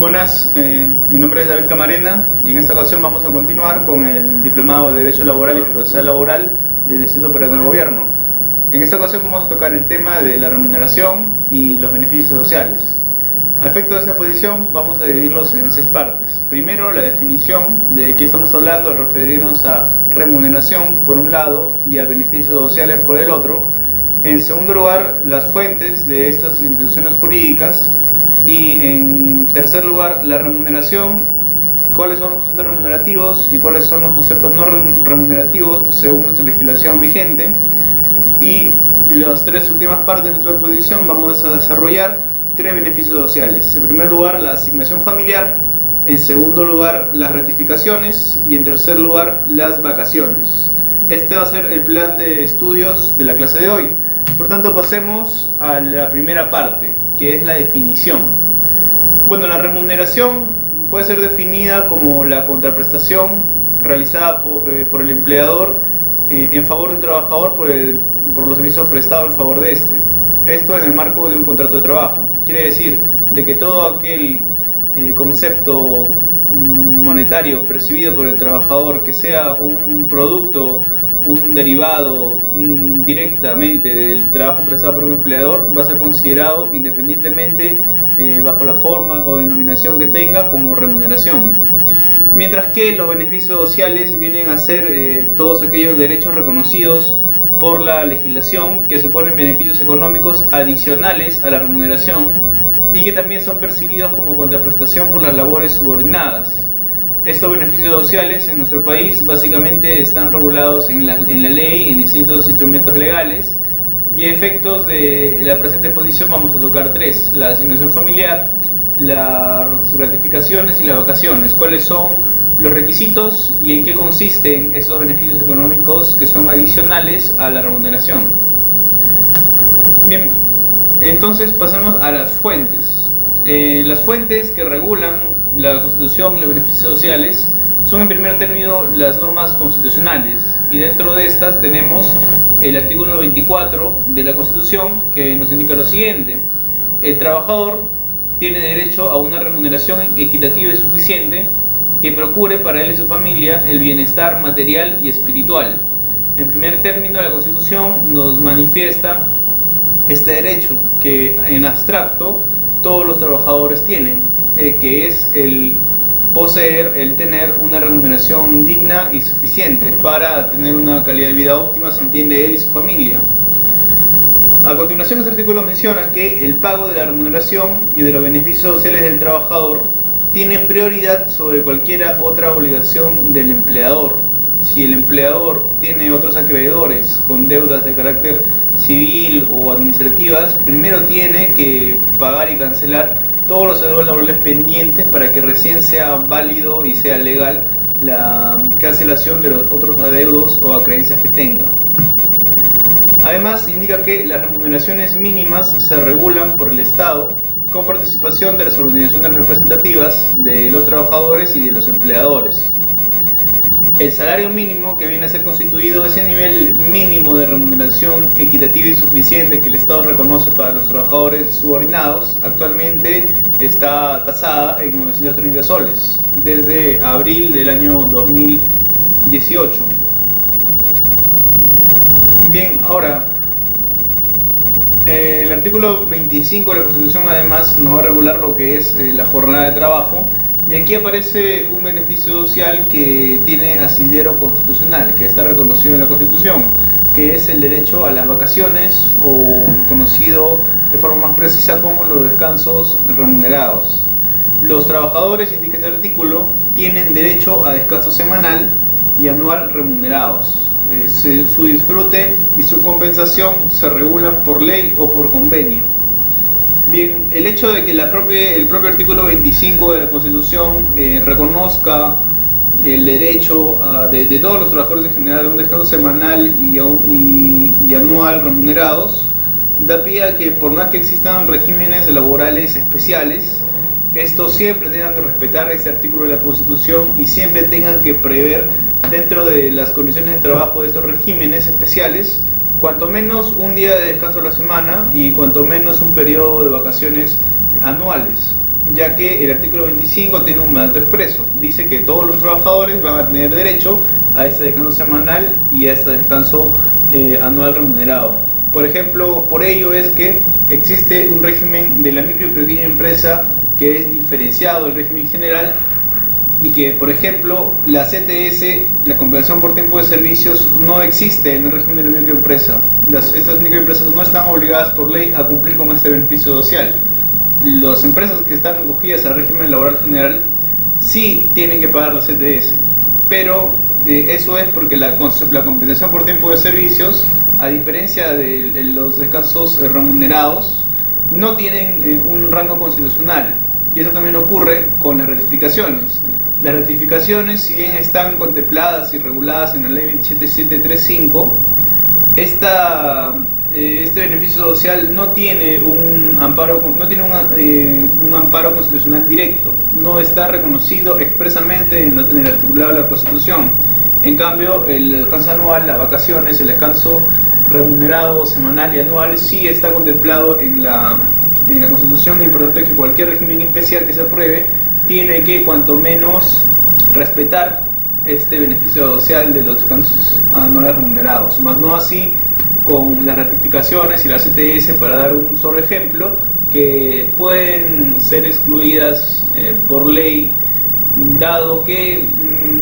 Buenas, mi nombre es David Camarena y en esta ocasión vamos a continuar con el Diplomado de Derecho Laboral y Procesal Laboral del Instituto Peruano del Gobierno. En esta ocasión vamos a tocar el tema de la remuneración y los beneficios sociales. A efecto de esta exposición vamos a dividirlos en 6 partes. Primero, la definición de qué estamos hablando al referirnos a remuneración por un lado y a beneficios sociales por el otro. En segundo lugar, las fuentes de estas instituciones jurídicas. Y en tercer lugar, la remuneración, cuáles son los conceptos remunerativos y cuáles son los conceptos no remunerativos según nuestra legislación vigente. Y las 3 últimas partes de nuestra exposición vamos a desarrollar 3 beneficios sociales. En primer lugar, la asignación familiar, en segundo lugar, las gratificaciones y en tercer lugar, las vacaciones. Este va a ser el plan de estudios de la clase de hoy. Por tanto, pasemos a la primera parte, que es la definición. Bueno, la remuneración puede ser definida como la contraprestación realizada por el empleador en favor de un trabajador por los servicios prestados en favor de este. Esto en el marco de un contrato de trabajo. Quiere decir de que todo aquel concepto monetario percibido por el trabajador, que sea un producto, un derivado directamente del trabajo prestado por un empleador, va a ser considerado independientemente bajo la forma o denominación que tenga como remuneración. Mientras que los beneficios sociales vienen a ser todos aquellos derechos reconocidos por la legislación que suponen beneficios económicos adicionales a la remuneración y que también son percibidos como contraprestación por las labores subordinadas. Estos beneficios sociales en nuestro país básicamente están regulados en la ley, en distintos instrumentos legales, y a efectos de la presente exposición vamos a tocar 3: la asignación familiar, las gratificaciones y las vacaciones. ¿Cuáles son los requisitos y en qué consisten esos beneficios económicos que son adicionales a la remuneración? Bien, entonces pasemos a las fuentes. Las fuentes que regulan la Constitución y los beneficios sociales son en primer término las normas constitucionales, y dentro de estas tenemos el artículo 24 de la Constitución, que nos indica lo siguiente: el trabajador tiene derecho a una remuneración equitativa y suficiente que procure para él y su familia el bienestar material y espiritual. En primer término, la Constitución nos manifiesta este derecho que en abstracto todos los trabajadores tienen, que es el poseer, el tener una remuneración digna y suficiente para tener una calidad de vida óptima, se entiende, él y su familia. A continuación, este artículo menciona que el pago de la remuneración y de los beneficios sociales del trabajador tiene prioridad sobre cualquier otra obligación del empleador. Si el empleador tiene otros acreedores con deudas de carácter civil o administrativas, primero tiene que pagar y cancelar todos los adeudos laborales pendientes para que recién sea válido y sea legal la cancelación de los otros adeudos o acreencias que tenga. Además, indica que las remuneraciones mínimas se regulan por el Estado con participación de las organizaciones representativas de los trabajadores y de los empleadores. El salario mínimo, que viene a ser constituido ese nivel mínimo de remuneración equitativa y suficiente que el Estado reconoce para los trabajadores subordinados, actualmente está tasada en 930 soles desde abril del año 2018. Bien, ahora el artículo 25 de la Constitución además nos va a regular lo que es la jornada de trabajo. Y aquí aparece un beneficio social que tiene asidero constitucional, que está reconocido en la Constitución, que es el derecho a las vacaciones, o conocido de forma más precisa como los descansos remunerados. Los trabajadores, indica este artículo, tienen derecho a descanso semanal y anual remunerados. Su disfrute y su compensación se regulan por ley o por convenio. Bien, el hecho de que el propio artículo 25 de la Constitución reconozca el derecho de todos los trabajadores en general a un descanso semanal y anual remunerados, da pie a que, por más que existan regímenes laborales especiales, estos siempre tengan que respetar este artículo de la Constitución y siempre tengan que prever, dentro de las condiciones de trabajo de estos regímenes especiales, cuanto menos un día de descanso a la semana y cuanto menos un periodo de vacaciones anuales. ya que el artículo 25 tiene un mandato expreso. Dice que todos los trabajadores van a tener derecho a este descanso semanal y a este descanso anual remunerado. Por ejemplo, por ello es que existe un régimen de la micro y pequeña empresa que es diferenciado del régimen general, y que, por ejemplo, la CTS, la compensación por tiempo de servicios, no existe en el régimen de la microempresa. Estas microempresas no están obligadas por ley a cumplir con este beneficio social. Las empresas que están acogidas al régimen laboral general sí tienen que pagar la CTS, pero eso es porque la compensación por tiempo de servicios, a diferencia de los descansos remunerados, no tienen un rango constitucional, y eso también ocurre con las ratificaciones. Las ratificaciones, si bien están contempladas y reguladas en la ley 27735, este beneficio social no tiene un amparo constitucional directo, no está reconocido expresamente en el articulado de la Constitución. En cambio, el descanso anual, las vacaciones, el descanso remunerado semanal y anual sí está contemplado en la Constitución, y por tanto que cualquier régimen especial que se apruebe tiene que cuanto menos respetar este beneficio social de los descansos anuales remunerados, más no así con las ratificaciones y la CTS, para dar un solo ejemplo, que pueden ser excluidas por ley, dado que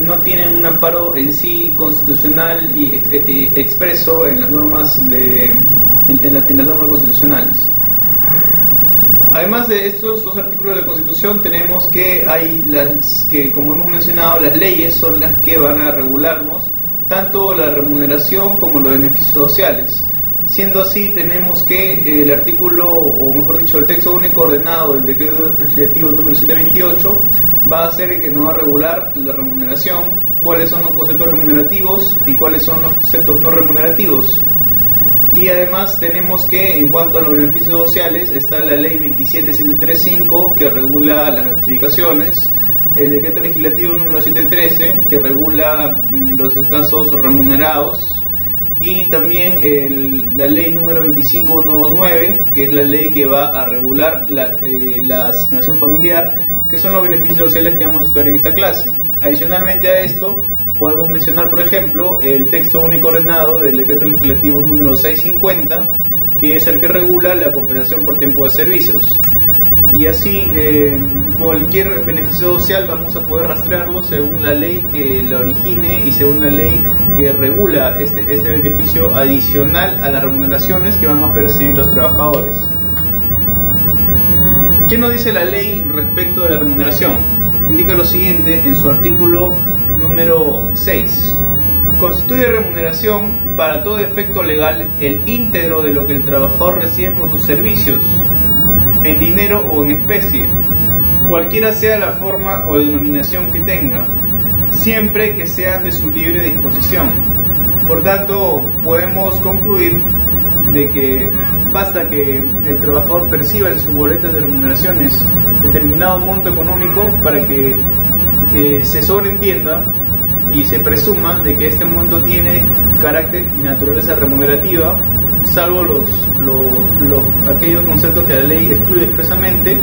no tienen un amparo en sí constitucional y expreso en las normas en las normas constitucionales. Además de estos dos artículos de la Constitución, tenemos que como hemos mencionado, las leyes son las que van a regularnos tanto la remuneración como los beneficios sociales. Siendo así, tenemos que el artículo, o mejor dicho, el texto único ordenado del decreto legislativo número 728 va a ser el que nos va a regular la remuneración, cuáles son los conceptos remunerativos y cuáles son los conceptos no remunerativos. Y además tenemos que, en cuanto a los beneficios sociales, está la ley 27735 que regula las ratificaciones, el decreto legislativo número 713 que regula los descansos remunerados, y también la ley número 25129, que es la ley que va a regular la asignación familiar, que son los beneficios sociales que vamos a estudiar en esta clase. Adicionalmente a esto, podemos mencionar, por ejemplo, el texto único ordenado del decreto legislativo número 650, que es el que regula la compensación por tiempo de servicios. Y así, cualquier beneficio social vamos a poder rastrearlo según la ley que la origine y según la ley que regula este beneficio adicional a las remuneraciones que van a percibir los trabajadores. ¿Qué nos dice la ley respecto de la remuneración? Indica lo siguiente en su artículo número 6. Constituye remuneración para todo efecto legal el íntegro de lo que el trabajador recibe por sus servicios, en dinero o en especie, cualquiera sea la forma o denominación que tenga, siempre que sean de su libre disposición. Por tanto, podemos concluir de que basta que el trabajador perciba en sus boletas de remuneraciones determinado monto económico para que se sobreentienda y se presuma de que este monto tiene carácter y naturaleza remunerativa, salvo aquellos conceptos que la ley excluye expresamente,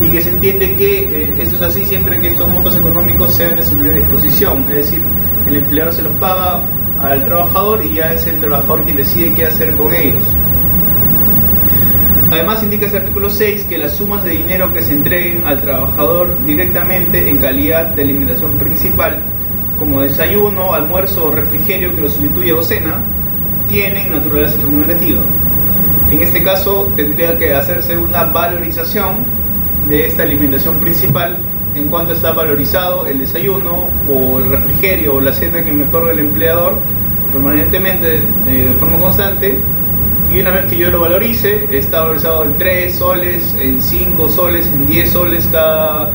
y que se entiende que esto es así siempre que estos montos económicos sean de su libre disposición, es decir, el empleador se los paga al trabajador y ya es el trabajador quien decide qué hacer con ellos. Además, indica este artículo 6 que las sumas de dinero que se entreguen al trabajador directamente en calidad de alimentación principal, como desayuno, almuerzo o refrigerio que lo sustituya o cena, tienen naturaleza remunerativa. En este caso, tendría que hacerse una valorización de esta alimentación principal en cuanto está valorizado el desayuno o el refrigerio o la cena que me otorga el empleador permanentemente, de forma constante. Y una vez que yo lo valorice, está valorizado en 3 soles, en 5 soles, en 10 soles cada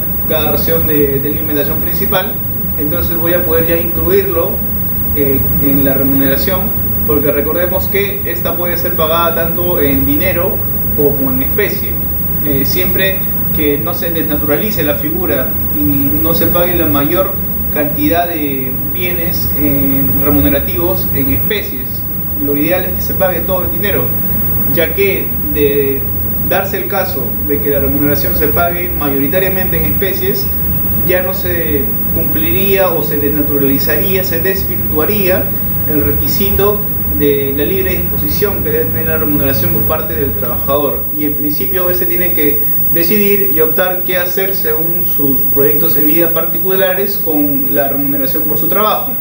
ración de alimentación principal. Entonces voy a poder ya incluirlo en la remuneración, porque recordemos que esta puede ser pagada tanto en dinero como en especie. Siempre que no se desnaturalice la figura y no se pague la mayor cantidad de bienes remunerativos en especies. Lo ideal es que se pague todo en dinero, ya que darse el caso de que la remuneración se pague mayoritariamente en especies, ya no se cumpliría o se desnaturalizaría, se desvirtuaría el requisito de la libre disposición que debe tener la remuneración por parte del trabajador, y en principio este tiene que decidir y optar qué hacer según sus proyectos de vida particulares con la remuneración por su trabajo.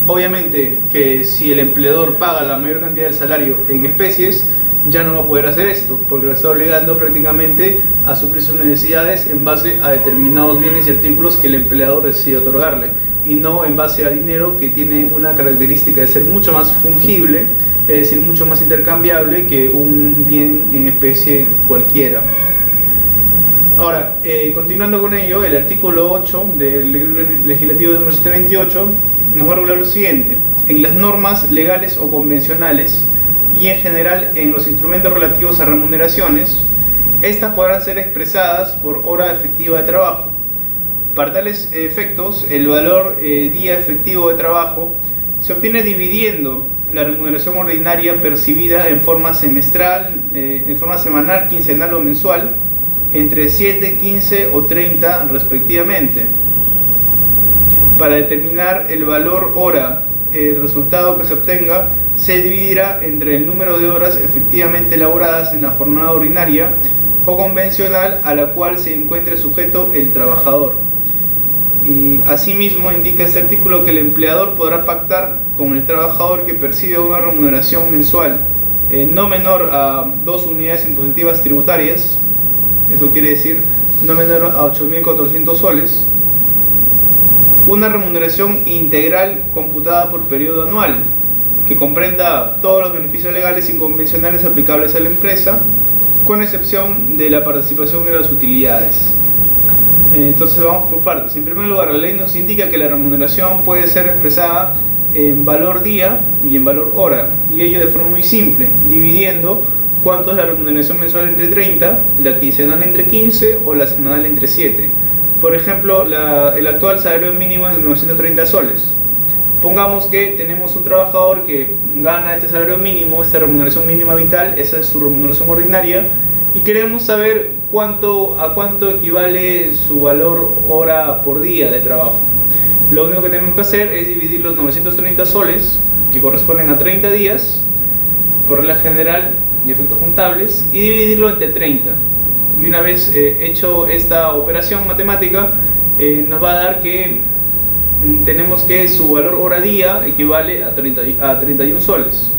Obviamente que si el empleador paga la mayor cantidad del salario en especies, ya no va a poder hacer esto, porque lo está obligando prácticamente a suplir sus necesidades en base a determinados bienes y artículos que el empleador decide otorgarle, y no en base a dinero que tiene una característica de ser mucho más fungible, es decir, mucho más intercambiable que un bien en especie cualquiera. Ahora, continuando con ello, el artículo 8 del legislativo número 728 nos va a regular lo siguiente: en las normas legales o convencionales y en general en los instrumentos relativos a remuneraciones, estas podrán ser expresadas por hora efectiva de trabajo. Para tales efectos, el valor día efectivo de trabajo se obtiene dividiendo la remuneración ordinaria percibida en forma semestral, en forma semanal, quincenal o mensual, entre 7, 15 o 30 respectivamente. Para determinar el valor hora, el resultado que se obtenga se dividirá entre el número de horas efectivamente elaboradas en la jornada ordinaria o convencional a la cual se encuentre sujeto el trabajador. Y asimismo indica este artículo que el empleador podrá pactar con el trabajador que percibe una remuneración mensual no menor a 2 unidades impositivas tributarias, eso quiere decir no menor a 8.400 soles, una remuneración integral computada por periodo anual, que comprenda todos los beneficios legales y convencionales aplicables a la empresa, con excepción de la participación de las utilidades. Entonces vamos por partes. En primer lugar, la ley nos indica que la remuneración puede ser expresada en valor día y en valor hora, y ello de forma muy simple, dividiendo cuánto es la remuneración mensual entre 30, la quincenal entre 15 o la semanal entre 7. Por ejemplo, el actual salario mínimo es de 930 soles. Pongamos que tenemos un trabajador que gana este salario mínimo, esta remuneración mínima vital, esa es su remuneración ordinaria, y queremos saber a cuánto equivale su valor hora por día de trabajo. Lo único que tenemos que hacer es dividir los 930 soles, que corresponden a 30 días, por regla general y efectos contables, y dividirlo entre 30. Y una vez hecho esta operación matemática, nos va a dar que tenemos que su valor hora día equivale a 31 soles.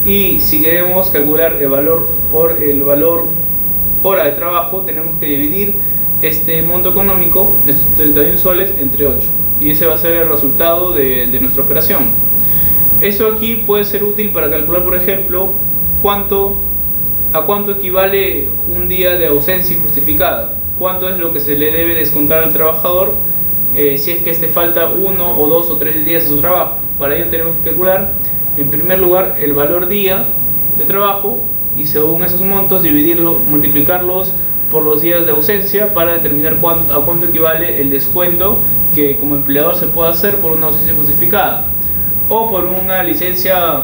Y si queremos calcular el valor hora de trabajo, tenemos que dividir este monto económico, estos 31 soles, entre 8. Y ese va a ser el resultado de nuestra operación. Eso aquí puede ser útil para calcular, por ejemplo, a cuánto equivale un día de ausencia injustificada. Cuánto es lo que se le debe descontar al trabajador si es que falta 1 o 2 o 3 días de su trabajo. Para ello tenemos que calcular, en primer lugar, el valor día de trabajo, y según esos montos multiplicarlos por los días de ausencia para determinar a cuánto equivale el descuento que como empleador se puede hacer por una ausencia justificada o por una licencia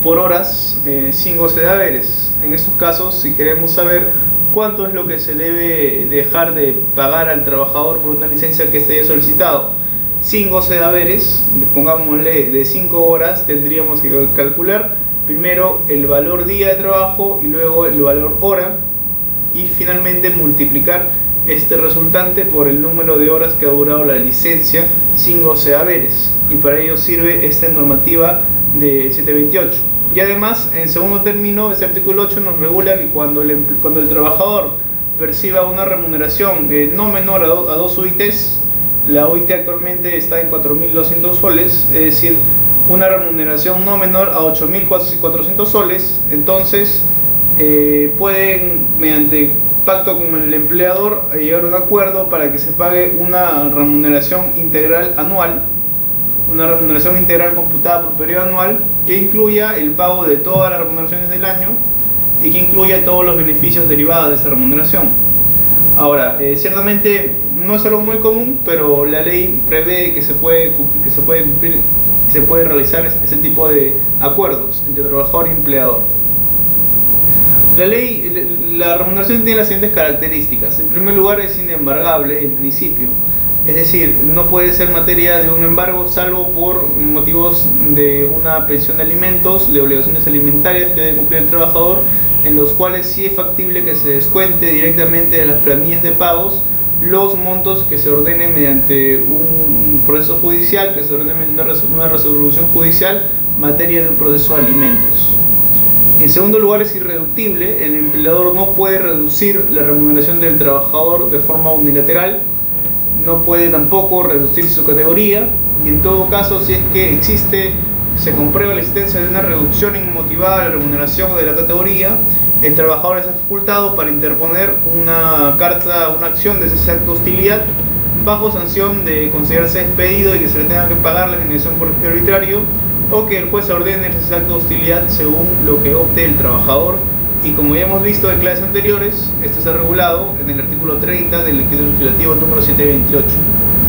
por horas sin goce de haberes. En estos casos, si queremos saber cuánto es lo que se debe dejar de pagar al trabajador por una licencia que se haya solicitado sin goce de haberes, pongámosle de 5 horas, tendríamos que calcular primero el valor día de trabajo y luego el valor hora, y finalmente multiplicar este resultante por el número de horas que ha durado la licencia sin goce de haberes, y para ello sirve esta normativa de 728. Y además, en segundo término, este artículo 8 nos regula que cuando el trabajador perciba una remuneración no menor a 2 UITs, la UIT actualmente está en 4.200 soles, es decir, una remuneración no menor a 8.400 soles, entonces pueden, mediante pacto con el empleador, llegar a un acuerdo para que se pague una remuneración integral anual, una remuneración integral computada por periodo anual, que incluya el pago de todas las remuneraciones del año y que incluya todos los beneficios derivados de esa remuneración. Ahora, ciertamente no es algo muy común, pero la ley prevé que se puede cumplir y se puede realizar ese tipo de acuerdos entre trabajador y empleador. La remuneración tiene las siguientes características. En primer lugar, es inembargable en principio. Es decir, no puede ser materia de un embargo salvo por motivos de una pensión de alimentos, de obligaciones alimentarias que debe cumplir el trabajador, en los cuales sí es factible que se descuente directamente de las planillas de pagos los montos que se ordenen mediante un proceso judicial, que se ordene mediante una resolución judicial, materia de un proceso de alimentos. En segundo lugar, es irreductible. El empleador no puede reducir la remuneración del trabajador de forma unilateral, no puede tampoco reducir su categoría, y en todo caso, si es que se comprueba la existencia de una reducción inmotivada de la remuneración o de la categoría, el trabajador está facultado para interponer una acción de cese de hostilidad bajo sanción de considerarse despedido y que se le tenga que pagar la indemnización por el arbitrario, o que el juez ordene el cese de hostilidad según lo que opte el trabajador. Y como ya hemos visto en clases anteriores, esto está regulado en el artículo 30 del decreto legislativo número 728.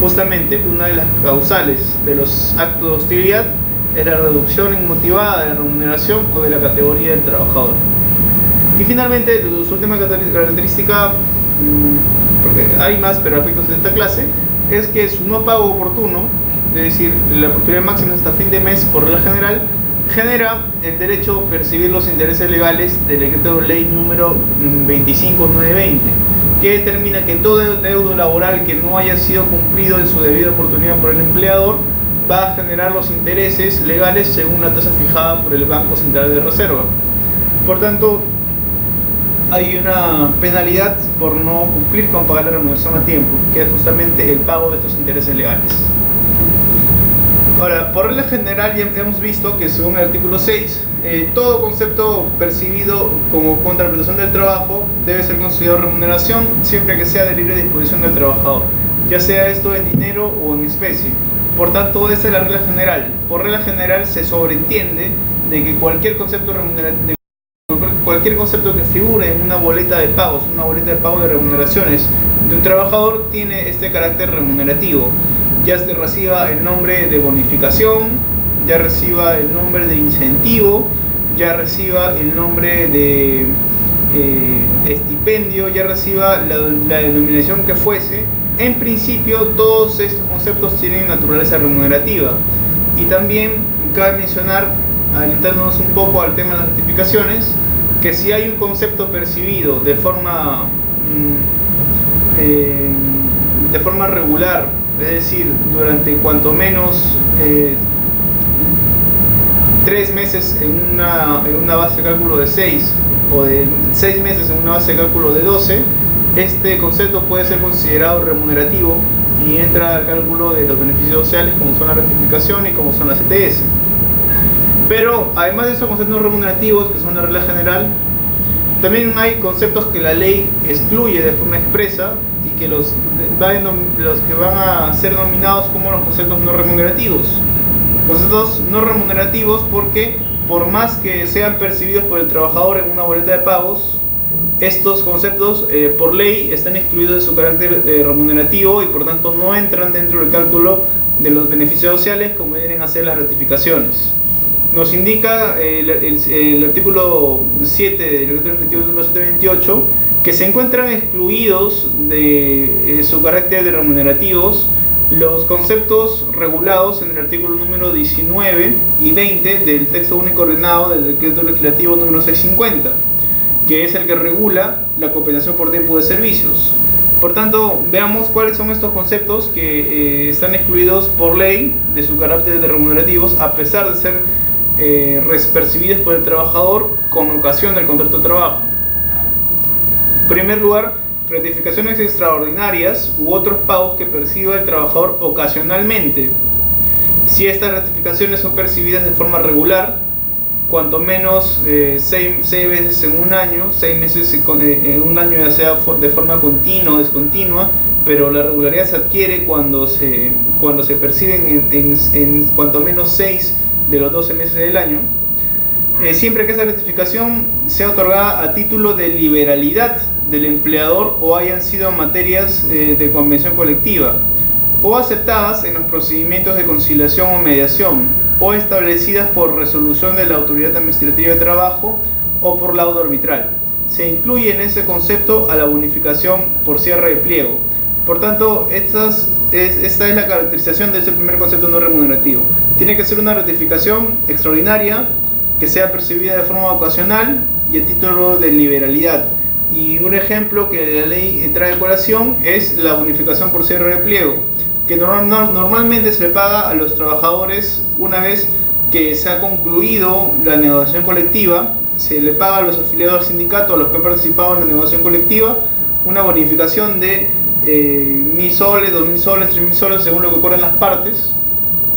Justamente una de las causales de los actos de hostilidad es la reducción inmotivada de la remuneración o de la categoría del trabajador. Y finalmente, su última característica, porque hay más pero a efectos de esta clase, es que su no pago oportuno, es decir, la oportunidad máxima hasta fin de mes por regla general, genera el derecho a percibir los intereses legales del decreto de ley número 25920, que determina que todo deudo laboral que no haya sido cumplido en su debida oportunidad por el empleador va a generar los intereses legales según la tasa fijada por el Banco Central de Reserva. Por tanto, hay una penalidad por no cumplir con pagar la remuneración a tiempo, que es justamente el pago de estos intereses legales. Ahora, por regla general ya hemos visto que según el artículo 6, todo concepto percibido como contraprestación del trabajo debe ser considerado remuneración siempre que sea de libre disposición del trabajador, ya sea esto en dinero o en especie. Por tanto, esa es la regla general. Por regla general se sobreentiende de que cualquier concepto que figure en una boleta de pagos, una boleta de pago de remuneraciones de un trabajador, tiene este carácter remunerativo. Ya se reciba el nombre de bonificación, ya reciba el nombre de incentivo, ya reciba el nombre de estipendio, ya reciba la denominación que fuese. En principio, todos estos conceptos tienen naturaleza remunerativa. Y también cabe mencionar, adelantándonos un poco al tema de las notificaciones, que si hay un concepto percibido de forma regular, es decir, durante cuanto menos 3 meses en una base de cálculo de 6 o de 6 meses en una base de cálculo de 12, este concepto puede ser considerado remunerativo y entra al cálculo de los beneficios sociales, como son la rectificación y como son las ETS. Pero además de esos conceptos remunerativos, que son la regla general, también hay conceptos que la ley excluye de forma expresa y que los que van a ser nominados como los conceptos no remunerativos. Conceptos no remunerativos porque, por más que sean percibidos por el trabajador en una boleta de pagos, estos conceptos por ley están excluidos de su carácter remunerativo y por tanto no entran dentro del cálculo de los beneficios sociales como vienen a ser las ratificaciones. Nos indica el artículo 7 del decreto legislativo número 728 que se encuentran excluidos de su carácter de remunerativos los conceptos regulados en el artículo número 19 y 20 del texto único ordenado del decreto legislativo número 650, que es el que regula la compensación por tiempo de servicios. Por tanto, veamos cuáles son estos conceptos que están excluidos por ley de su carácter de remunerativos, a pesar de ser percibidos por el trabajador con ocasión del contrato de trabajo. En primer lugar, gratificaciones extraordinarias u otros pagos que perciba el trabajador ocasionalmente. Si estas gratificaciones son percibidas de forma regular, cuanto menos 6 veces en un año, 6 meses en un año, ya sea de forma continua o discontinua, pero la regularidad se adquiere cuando se perciben en cuanto menos 6 de los 12 meses del año, siempre que esa gratificación sea otorgada a título de liberalidad del empleador o hayan sido materias de convención colectiva o aceptadas en los procedimientos de conciliación o mediación o establecidas por resolución de la autoridad administrativa de trabajo o por laudo arbitral. se incluye en ese concepto a la bonificación por cierre de pliego. Por tanto, esta es la caracterización de ese primer concepto no remunerativo. Tiene que ser una gratificación extraordinaria que sea percibida de forma ocasional y a título de liberalidad. Y un ejemplo que la ley trae a colación es la bonificación por cierre de pliego, que normalmente se le paga a los trabajadores una vez que se ha concluido la negociación colectiva. Se le paga a los afiliados al sindicato, a los que han participado en la negociación colectiva, una bonificación de 1.000 soles, 2.000 soles, 3.000 soles, según lo que cobran las partes.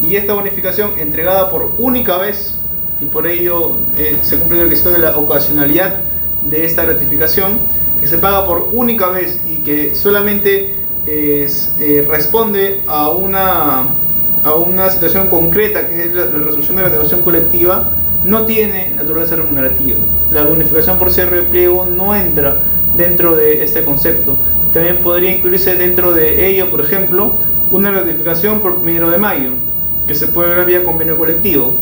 Y esta bonificación entregada por única vez, y por ello se cumple el requisito de la ocasionalidad de esta gratificación, que se paga por única vez y que solamente responde a una situación concreta, que es la resolución de la negociación colectiva, no tiene naturaleza remunerativa. La bonificación por cierre de pliego no entra dentro de este concepto. También podría incluirse dentro de ello, por ejemplo, una gratificación por 1 de mayo, que se puede ver vía convenio colectivo.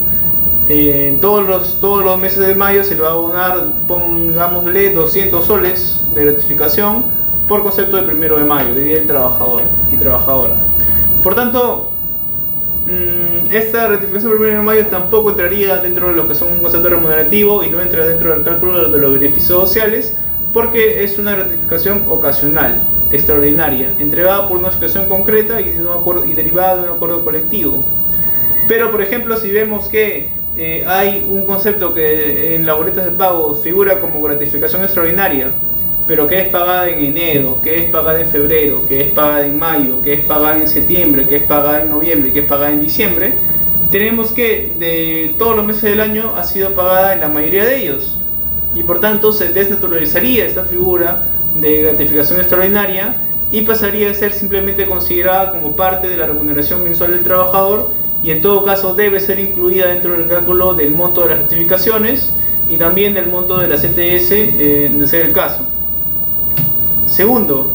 Todos los meses de mayo se le va a abonar, pongámosle, 200 soles de gratificación por concepto de 1 de mayo, de Día del Trabajador y Trabajadora. Por tanto, esta gratificación por 1 de mayo tampoco entraría dentro de lo que son un concepto remunerativo y no entra dentro del cálculo de los beneficios sociales, porque es una gratificación ocasional, extraordinaria, entregada por una situación concreta y derivada de un acuerdo colectivo. Pero, por ejemplo, si vemos que hay un concepto que en las boletas de pago figura como gratificación extraordinaria, pero que es pagada en enero, que es pagada en febrero, que es pagada en mayo, que es pagada en septiembre, que es pagada en noviembre y que es pagada en diciembre, tenemos que de todos los meses del año ha sido pagada en la mayoría de ellos, y por tanto se desnaturalizaría esta figura de gratificación extraordinaria y pasaría a ser simplemente considerada como parte de la remuneración mensual del trabajador, y en todo caso debe ser incluida dentro del cálculo del monto de las gratificaciones y también del monto de la CTS, de ser el caso. Segundo,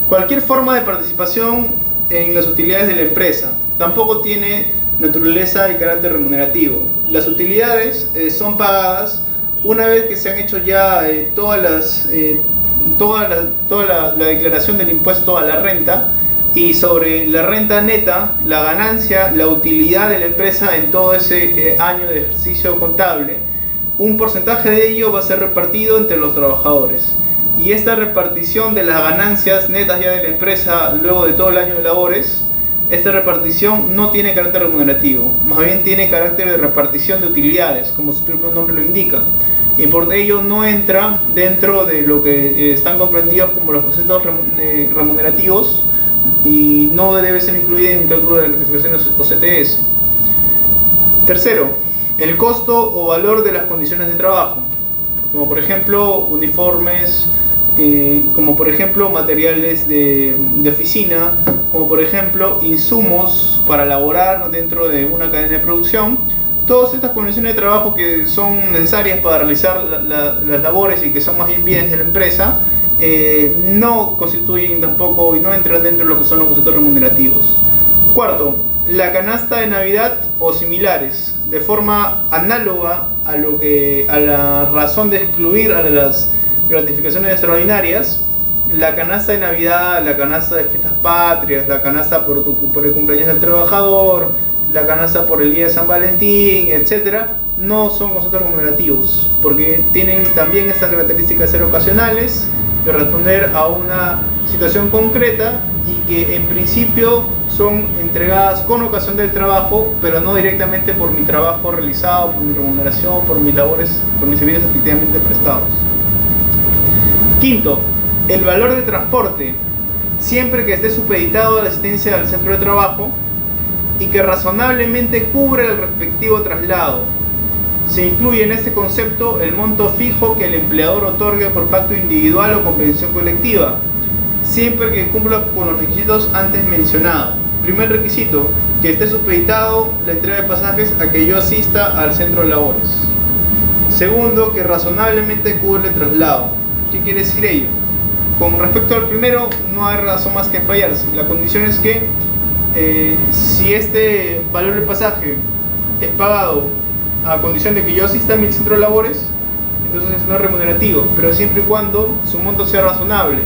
cualquier forma de participación en las utilidades de la empresa tampoco tiene naturaleza y carácter remunerativo. Las utilidades son pagadas una vez que se han hecho ya toda la declaración del impuesto a la renta, y sobre la renta neta, la ganancia, la utilidad de la empresa en todo ese año de ejercicio contable, un porcentaje de ello va a ser repartido entre los trabajadores. Y esta repartición de las ganancias netas ya de la empresa luego de todo el año de labores, esta repartición no tiene carácter remunerativo, más bien tiene carácter de repartición de utilidades, como su propio nombre lo indica. Y por ello no entra dentro de lo que están comprendidos como los conceptos remunerativos, y no debe ser incluida en el cálculo de las gratificaciones o CTS. Tercero, el costo o valor de las condiciones de trabajo, como por ejemplo uniformes, como por ejemplo materiales de oficina, como por ejemplo insumos para elaborar dentro de una cadena de producción. Todas estas condiciones de trabajo que son necesarias para realizar las labores y que son más bien bienes de la empresa, no constituyen tampoco y no entran dentro de lo que son los conceptos remunerativos. Cuarto, la canasta de Navidad o similares, de forma análoga a la razón de excluir a las gratificaciones extraordinarias, la canasta de Navidad, la canasta de fiestas patrias, la canasta por el cumpleaños del trabajador, la canasta por el día de San Valentín, etc., no son conceptos remunerativos, porque tienen también estas características de ser ocasionales, de responder a una situación concreta y que en principio son entregadas con ocasión del trabajo, pero no directamente por mi trabajo realizado, por mi remuneración, por mis labores, por mis servicios efectivamente prestados. Quinto, el valor de transporte, siempre que esté supeditado a la asistencia al centro de trabajo y que razonablemente cubra el respectivo traslado. Se incluye en este concepto el monto fijo que el empleador otorgue por pacto individual o convención colectiva, siempre que cumpla con los requisitos antes mencionados. Primer requisito, que esté supeditado la entrega de pasajes a que yo asista al centro de labores. Segundo, que razonablemente cubre el traslado. ¿Qué quiere decir ello? Con respecto al primero, no hay razón más que fallarse. La condición es que si este valor del pasaje es pagado a condición de que yo asista a mi centro de labores, entonces no es remunerativo, pero siempre y cuando su monto sea razonable.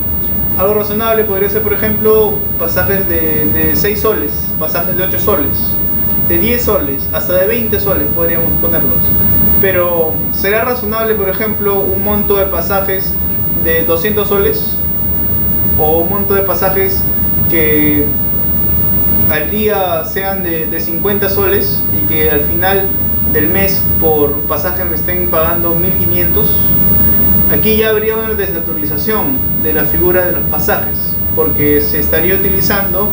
Algo razonable podría ser, por ejemplo, pasajes de 6 soles, pasajes de 8 soles, de 10 soles, hasta de 20 soles podríamos ponerlos. Pero ¿será razonable, por ejemplo, un monto de pasajes de 200 soles? O un monto de pasajes que al día sean de 50 soles y que al final del mes por pasaje me estén pagando 1500. Aquí ya habría una desnaturalización de la figura de los pasajes, porque se estaría utilizando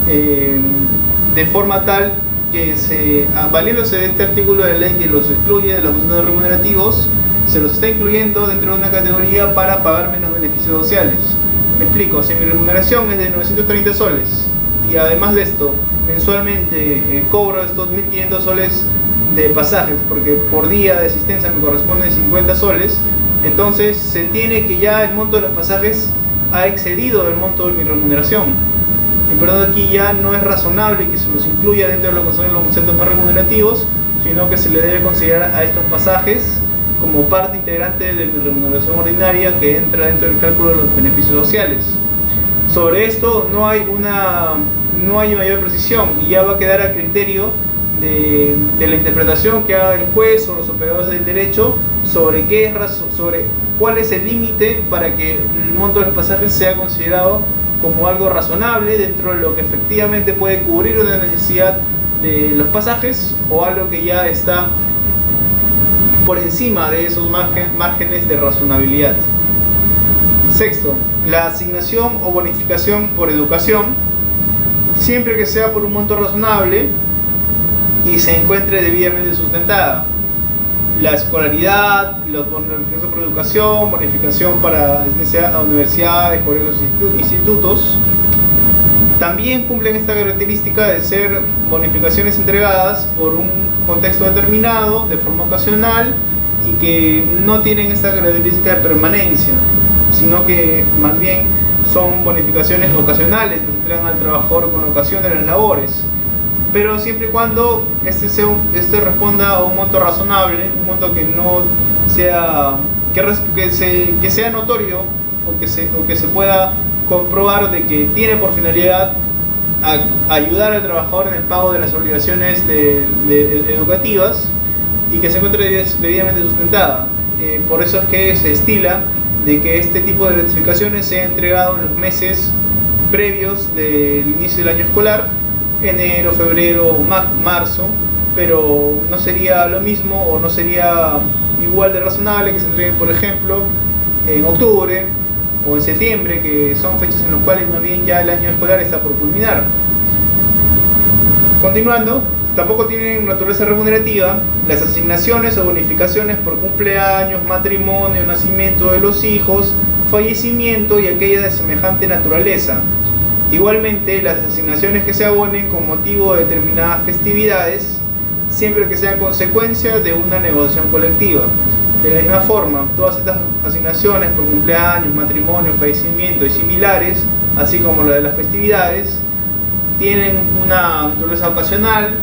de forma tal que valiéndose de este artículo de la ley que los excluye de los montos remunerativos, se los está incluyendo dentro de una categoría para pagar menos beneficios sociales. Me explico, si mi remuneración es de 930 soles y además de esto mensualmente cobro estos 1500 soles de pasajes, porque por día de asistencia me corresponden 50 soles, entonces se tiene que ya el monto de los pasajes ha excedido el monto de mi remuneración. Y por lo tanto aquí ya no es razonable que se los incluya dentro de lo que son los conceptos no remunerativos, sino que se le debe considerar a estos pasajes como parte integrante de mi remuneración ordinaria que entra dentro del cálculo de los beneficios sociales. Sobre esto no hay mayor precisión y ya va a quedar a criterio de la interpretación que haga el juez o los operadores del derecho sobre cuál es el límite para que el monto de los pasajes sea considerado como algo razonable dentro de lo que efectivamente puede cubrir una necesidad de los pasajes o algo que ya está por encima de esos márgenes de razonabilidad. Sexto, la asignación o bonificación por educación, siempre que sea por un monto razonable y se encuentre debidamente sustentada. La escolaridad, la bonificación por educación, bonificación para a universidades, colegios e institutos, también cumplen esta característica de ser bonificaciones entregadas por un contexto determinado, de forma ocasional, y que no tienen esta característica de permanencia, sino que más bien son bonificaciones ocasionales que se entregan al trabajador con ocasión de las labores, pero siempre y cuando este responda a un monto razonable, un monto que no sea que sea notorio o que se pueda comprobar de que tiene por finalidad ayudar al trabajador en el pago de las obligaciones educativas y que se encuentre debidamente sustentada. Por eso es que se estila de que este tipo de gratificaciones sea entregado en los meses previos del inicio del año escolar, enero, febrero, marzo, pero no sería lo mismo o no sería igual de razonable que se entreguen, por ejemplo, en octubre o en septiembre, que son fechas en las cuales más bien ya el año escolar está por culminar. Continuando, tampoco tienen naturaleza remunerativa las asignaciones o bonificaciones por cumpleaños, matrimonio, nacimiento de los hijos, fallecimiento y aquellas de semejante naturaleza. Igualmente, las asignaciones que se abonen con motivo de determinadas festividades, siempre que sean consecuencia de una negociación colectiva. De la misma forma, todas estas asignaciones por cumpleaños, matrimonio, fallecimiento y similares, así como la de las festividades, tienen una naturaleza ocasional,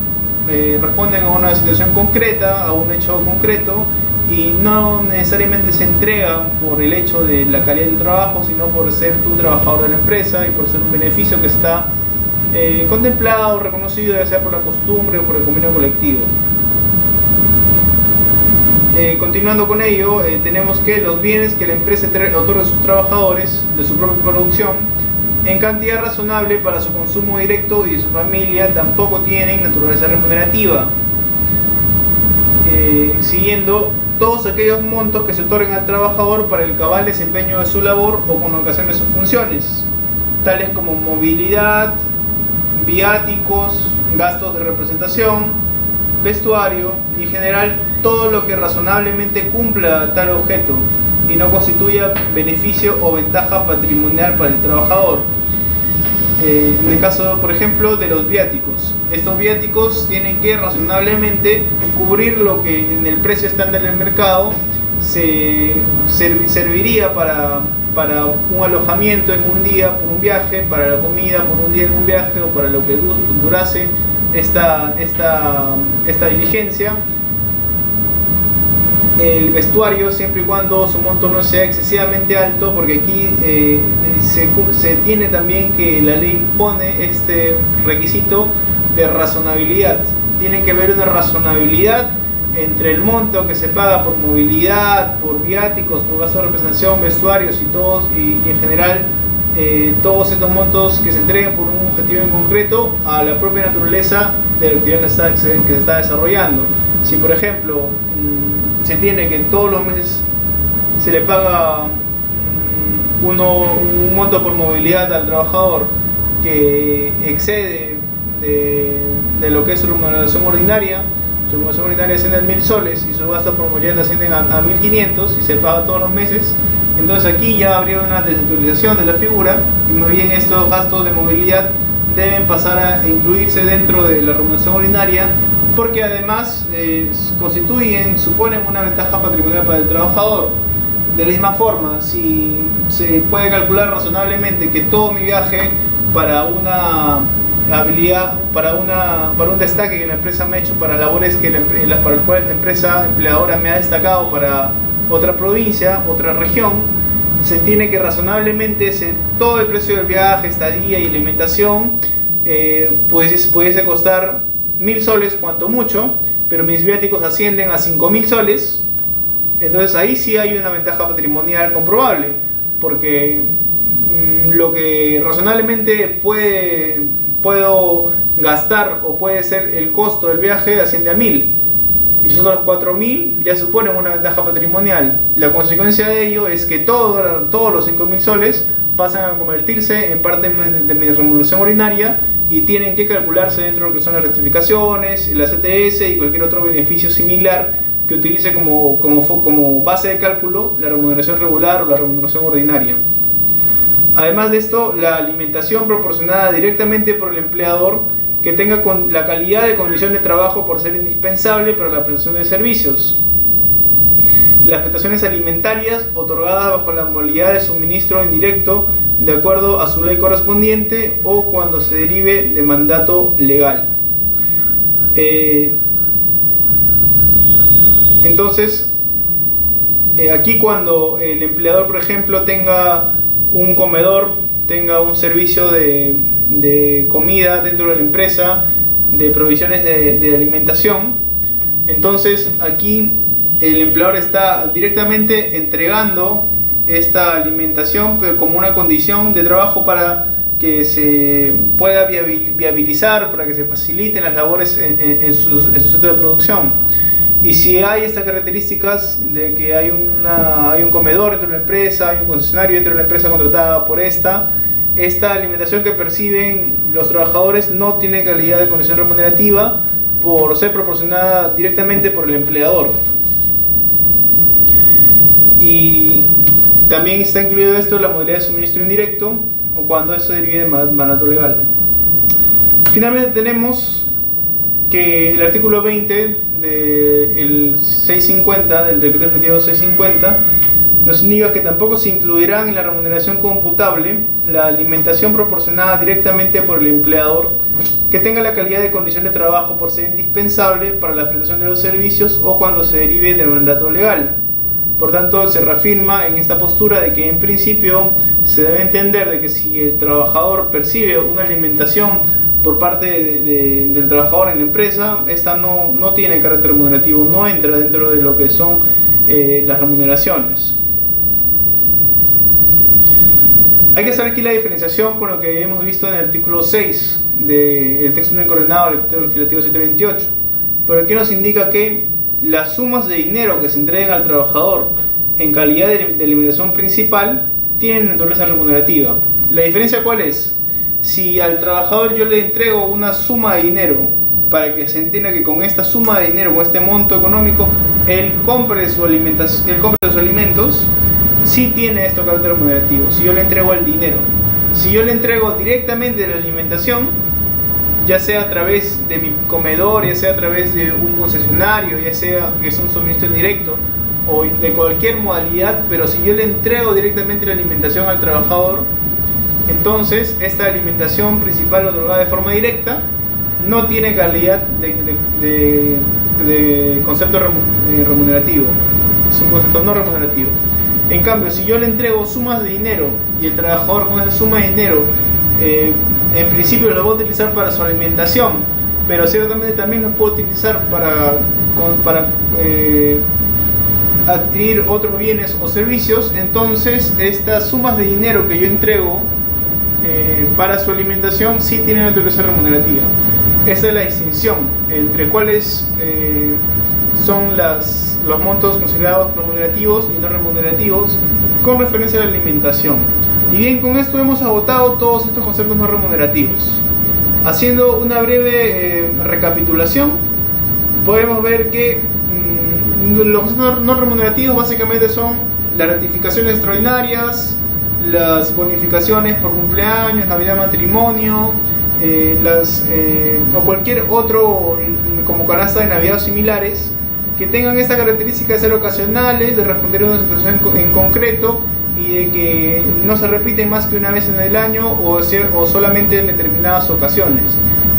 responden a una situación concreta, a un hecho concreto, y no necesariamente se entregan por el hecho de la calidad de tu trabajo, sino por ser tu trabajador de la empresa y por ser un beneficio que está contemplado, reconocido, ya sea por la costumbre o por el convenio colectivo. Continuando con ello, tenemos que los bienes que la empresa otorga a sus trabajadores de su propia producción en cantidad razonable para su consumo directo y de su familia tampoco tienen naturaleza remunerativa. Siguiendo, todos aquellos montos que se otorgan al trabajador para el cabal desempeño de su labor o con ocasión de sus funciones, tales como movilidad, viáticos, gastos de representación, vestuario y en general todo lo que razonablemente cumpla tal objeto y no constituya beneficio o ventaja patrimonial para el trabajador. En el caso, por ejemplo, de los viáticos, estos viáticos tienen que razonablemente cubrir lo que en el precio estándar del mercado serviría para un alojamiento en un día por un viaje, para la comida por un día en un viaje o para lo que durase esta diligencia. el vestuario, siempre y cuando su monto no sea excesivamente alto, porque aquí se tiene también que la ley pone este requisito de razonabilidad. Tiene que haber una razonabilidad entre el monto que se paga por movilidad, por viáticos, por gastos de representación, vestuarios y en general todos estos montos que se entreguen por un objetivo en concreto a la propia naturaleza de la actividad que se está desarrollando. Si por ejemplo se tiene que todos los meses se le paga un monto por movilidad al trabajador que excede de lo que es su remuneración ordinaria, su remuneración ordinaria asciende a 1000 soles y su gasto por movilidad ascienden a 1500 y se paga todos los meses, entonces aquí ya habría una descentralización de la figura y más bien estos gastos de movilidad deben pasar a incluirse dentro de la remuneración ordinaria, porque además suponen una ventaja patrimonial para el trabajador. De la misma forma, si se puede calcular razonablemente que todo mi viaje para una habilidad, para un destaque que la empresa me ha hecho, para labores para las cuales la empresa empleadora me ha destacado para otra provincia, otra región, se tiene que razonablemente todo el precio del viaje, estadía y alimentación pudiese costar 1000 soles cuanto mucho, pero mis viáticos ascienden a 5000 soles, entonces ahí sí hay una ventaja patrimonial comprobable, porque lo que razonablemente puedo gastar o puede ser el costo del viaje asciende a 1000 y los otros 4000 ya suponen una ventaja patrimonial. La consecuencia de ello es que todos los 5000 soles pasan a convertirse en parte de mi remuneración ordinaria y tienen que calcularse dentro de lo que son las rectificaciones, la CTS y cualquier otro beneficio similar que utilice como base de cálculo la remuneración regular o la remuneración ordinaria. Además de esto, la alimentación proporcionada directamente por el empleador que tenga la calidad de condición de trabajo por ser indispensable para la prestación de servicios. Las prestaciones alimentarias otorgadas bajo la modalidad de suministro indirecto de acuerdo a su ley correspondiente o cuando se derive de mandato legal. Entonces, aquí cuando el empleador, por ejemplo, tenga un comedor, tenga un servicio de comida dentro de la empresa, de provisiones de alimentación, entonces aquí el empleador está directamente entregando esta alimentación como una condición de trabajo para que se pueda viabilizar, para que se faciliten las labores en su centro de producción. Y si hay estas características de que hay un comedor dentro de la empresa, hay un concesionario dentro de la empresa contratada por esta alimentación que perciben los trabajadores no tiene calidad de condición remunerativa por ser proporcionada directamente por el empleador. Y también está incluido esto la modalidad de suministro indirecto o cuando eso derive de mandato legal. Finalmente tenemos que el artículo 20 del 650, del decreto ejecutivo 650, nos indica que tampoco se incluirán en la remuneración computable la alimentación proporcionada directamente por el empleador que tenga la calidad de condición de trabajo por ser indispensable para la prestación de los servicios o cuando se derive del mandato legal. Por tanto, se reafirma en esta postura de que en principio se debe entender de que si el trabajador percibe una alimentación por parte del trabajador en la empresa, esta no tiene carácter remunerativo, no entra dentro de lo que son las remuneraciones. Hay que hacer aquí la diferenciación con lo que hemos visto en el artículo 6 del texto no coordenado del decreto legislativo 728, pero aquí nos indica que las sumas de dinero que se entreguen al trabajador en calidad de alimentación principal tienen naturaleza remunerativa. ¿La diferencia cuál es? Si al trabajador yo le entrego una suma de dinero para que se entienda que con esta suma de dinero, con este monto económico, él compre sus alimentos, sí tiene esto carácter remunerativo, si yo le entrego el dinero. Si yo le entrego directamente la alimentación, ya sea a través de mi comedor, ya sea a través de un concesionario, ya sea que es un suministro indirecto o de cualquier modalidad, pero si yo le entrego directamente la alimentación al trabajador, entonces esta alimentación principal otorgada de forma directa no tiene calidad de concepto remunerativo. es un concepto no remunerativo. En cambio, si yo le entrego sumas de dinero y el trabajador con esa suma de dinero en principio lo va a utilizar para su alimentación, pero ciertamente también lo puede utilizar para adquirir otros bienes o servicios, entonces estas sumas de dinero que yo entrego para su alimentación sí tienen naturaleza remunerativa. Esa es la distinción entre cuáles son los montos considerados remunerativos y no remunerativos con referencia a la alimentación. Y bien, con esto hemos agotado todos estos conceptos no remunerativos. Haciendo una breve recapitulación, podemos ver que los conceptos no remunerativos básicamente son las ratificaciones extraordinarias, las bonificaciones por cumpleaños, Navidad, matrimonio, o cualquier otro como canasta de Navidad o similares que tengan esta característica de ser ocasionales, de responder a una situación en concreto y de que no se repiten más que una vez en el año o solamente en determinadas ocasiones.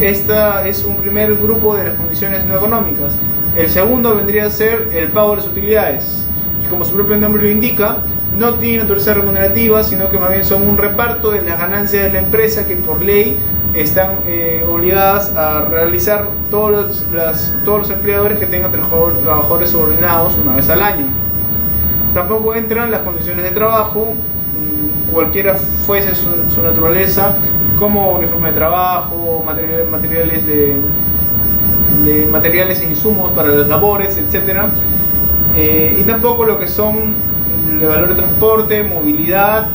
Esta es un primer grupo de las condiciones no económicas. El segundo vendría a ser el pago de las utilidades, y como su propio nombre lo indica, no tienen naturaleza remunerativa, sino que más bien son un reparto de las ganancias de la empresa que por ley están obligadas a realizar todos los empleadores que tengan trabajadores subordinados una vez al año. Tampoco entran las condiciones de trabajo, cualquiera fuese su naturaleza, como uniforme de trabajo, materiales e insumos para las labores, etc. Y tampoco lo que son el valor de transporte, movilidad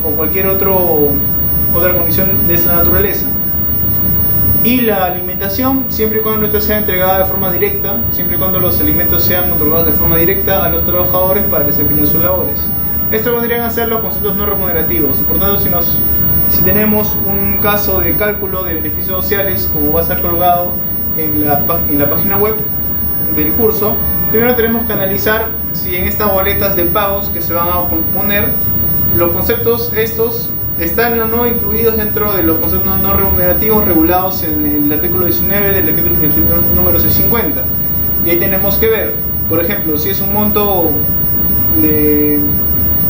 o cualquier otra condición de esa naturaleza. Y la alimentación, siempre y cuando esta sea entregada de forma directa, siempre y cuando los alimentos sean otorgados de forma directa a los trabajadores para desempeñar sus labores. Estos vendrían a ser los conceptos no remunerativos. Por tanto, si tenemos un caso de cálculo de beneficios sociales, como va a ser colgado en la página web del curso, primero tenemos que analizar si en estas boletas de pagos que se van a componer, los conceptos estos están o no incluidos dentro de los conceptos no remunerativos regulados en el artículo 19 del artículo número 650. Y ahí tenemos que ver, por ejemplo, si es un monto de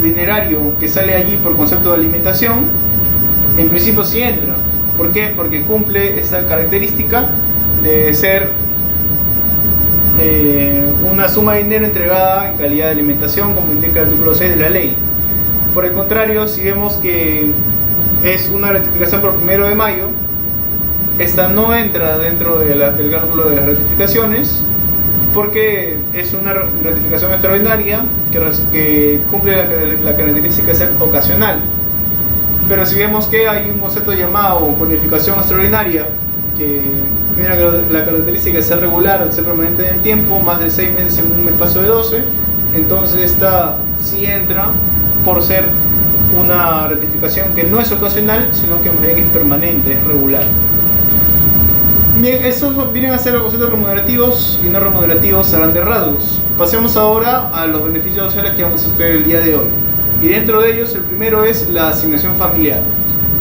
dinerario que sale allí por concepto de alimentación, en principio sí entra. ¿Por qué? Porque cumple esta característica de ser una suma de dinero entregada en calidad de alimentación, como indica el artículo 6 de la ley. Por el contrario, si vemos que es una ratificación por 1 de mayo, esta no entra dentro del cálculo de las ratificaciones, porque es una ratificación extraordinaria que cumple la característica de ser ocasional. Pero si vemos que hay un concepto llamado bonificación extraordinaria, que tiene la característica de ser regular, de ser permanente en el tiempo, más de 6 meses en un espacio de 12, entonces esta sí entra por ser una ratificación que no es ocasional, sino que más bien es permanente, es regular. Bien, estos vienen a ser los conceptos remunerativos y no remunerativos a grandes rasgos. Pasemos ahora a los beneficios sociales que vamos a estudiar el día de hoy. Y dentro de ellos, el primero es la asignación familiar.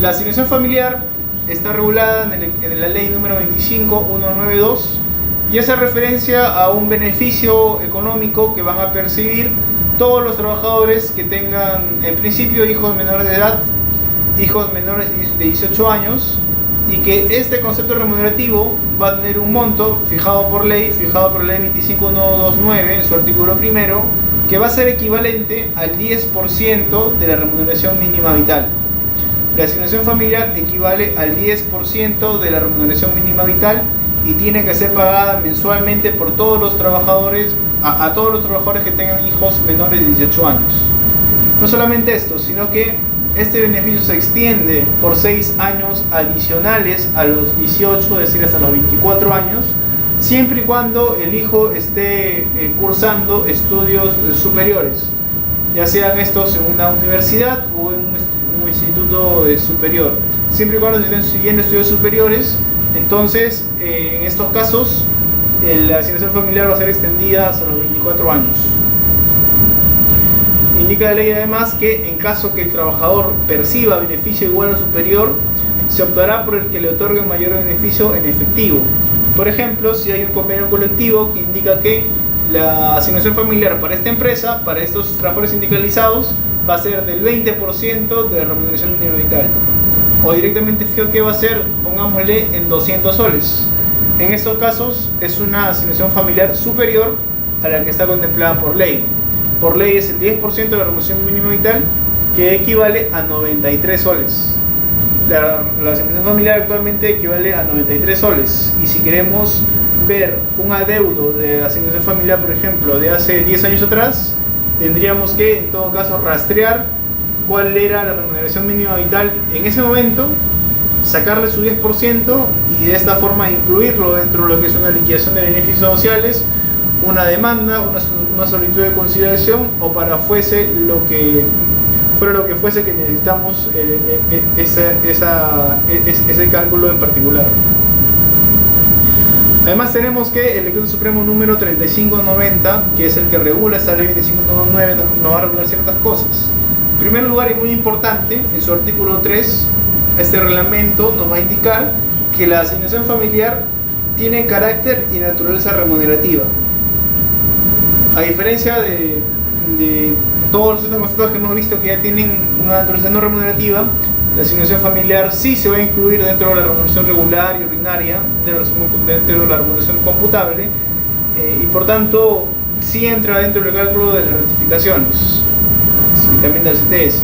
La asignación familiar está regulada en la ley número 25192 y hace referencia a un beneficio económico que van a percibir todos los trabajadores que tengan en principio hijos menores de edad, hijos menores de 18 años, y que este concepto remunerativo va a tener un monto fijado por la ley 25129 en su artículo primero, que va a ser equivalente al 10% de la remuneración mínima vital. La asignación familiar equivale al 10% de la remuneración mínima vital y tiene que ser pagada mensualmente por todos los trabajadores, a todos los trabajadores que tengan hijos menores de 18 años. No solamente esto, sino que este beneficio se extiende por 6 años adicionales a los 18, es decir, hasta los 24 años, siempre y cuando el hijo esté cursando estudios superiores, ya sean estos en una universidad o en un instituto superior. Siempre y cuando se estén siguiendo estudios superiores, entonces en estos casos la asignación familiar va a ser extendida hasta los 24 años. Indica la ley además que en caso que el trabajador perciba beneficio igual o superior, se optará por el que le otorgue un mayor beneficio en efectivo. Por ejemplo, si hay un convenio colectivo que indica que la asignación familiar para esta empresa, para estos trabajadores sindicalizados, va a ser del 20% de remuneración mínima vital. O directamente fijo que va a ser, pongámosle, en 200 soles. En estos casos es una asignación familiar superior a la que está contemplada por ley. Por ley es el 10% de la remuneración mínima vital, que equivale a 93 soles. La asignación familiar actualmente equivale a 93 soles. Y si queremos ver un adeudo de asignación familiar, por ejemplo, de hace 10 años atrás, tendríamos que, en todo caso, rastrear cuál era la remuneración mínima vital en ese momento, sacarle su 10% y de esta forma incluirlo dentro de lo que es una liquidación de beneficios sociales, una demanda, una solicitud de conciliación, o para fuera lo que fuese que necesitamos ese cálculo en particular. Además tenemos que el Decreto Supremo número 3590, que es el que regula esta ley 2599, nos va a regular ciertas cosas. En primer lugar, y muy importante, en su artículo 3, este reglamento nos va a indicar que la asignación familiar tiene carácter y naturaleza remunerativa. A diferencia de todos los conceptos que hemos visto que ya tienen una naturaleza no remunerativa, la asignación familiar sí se va a incluir dentro de la remuneración regular y ordinaria, dentro de la remuneración computable, y por tanto sí entra dentro del cálculo de las rectificaciones y también del CTS.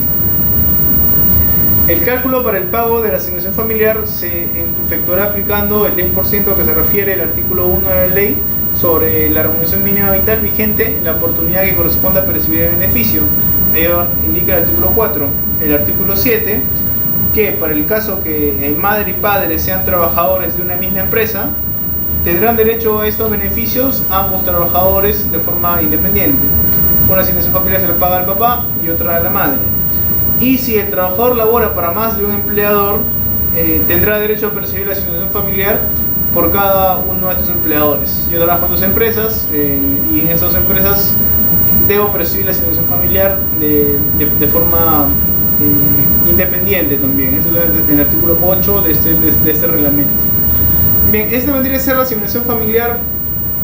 El cálculo para el pago de la asignación familiar se efectuará aplicando el 10% que se refiere al artículo 1 de la ley sobre la remuneración mínima vital vigente en la oportunidad que corresponda a percibir el beneficio. Ello indica el artículo 4. El artículo 7, que para el caso que madre y padre sean trabajadores de una misma empresa, tendrán derecho a estos beneficios ambos trabajadores de forma independiente. Una asignación familiar se le paga al papá y otra a la madre. Y si el trabajador labora para más de un empleador, tendrá derecho a percibir la asignación familiar por cada uno de estos empleadores. Yo trabajo en dos empresas y en esas dos empresas debo percibir la asignación familiar de forma independiente también. Eso es en el artículo 8 de este reglamento. Bien, esta vendría a ser la asignación familiar.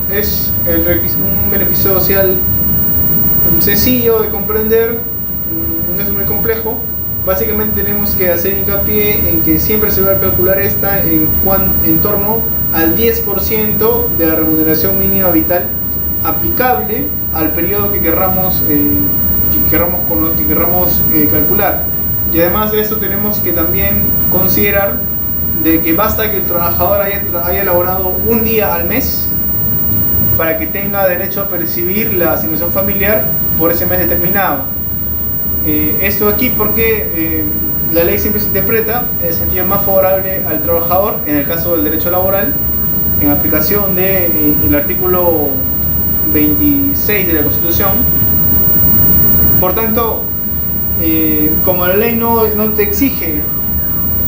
Es un beneficio social sencillo de comprender, no es muy complejo. Básicamente tenemos que hacer hincapié en que siempre se va a calcular esta en torno al 10% de la remuneración mínima vital aplicable al periodo que querramos calcular. Y además de esto tenemos que también considerar de que basta que el trabajador haya elaborado un día al mes para que tenga derecho a percibir la asignación familiar por ese mes determinado. Esto aquí porque la ley siempre se interpreta en el sentido más favorable al trabajador en el caso del derecho laboral, en aplicación del artículo 26 de la Constitución. Por tanto, como la ley no te exige,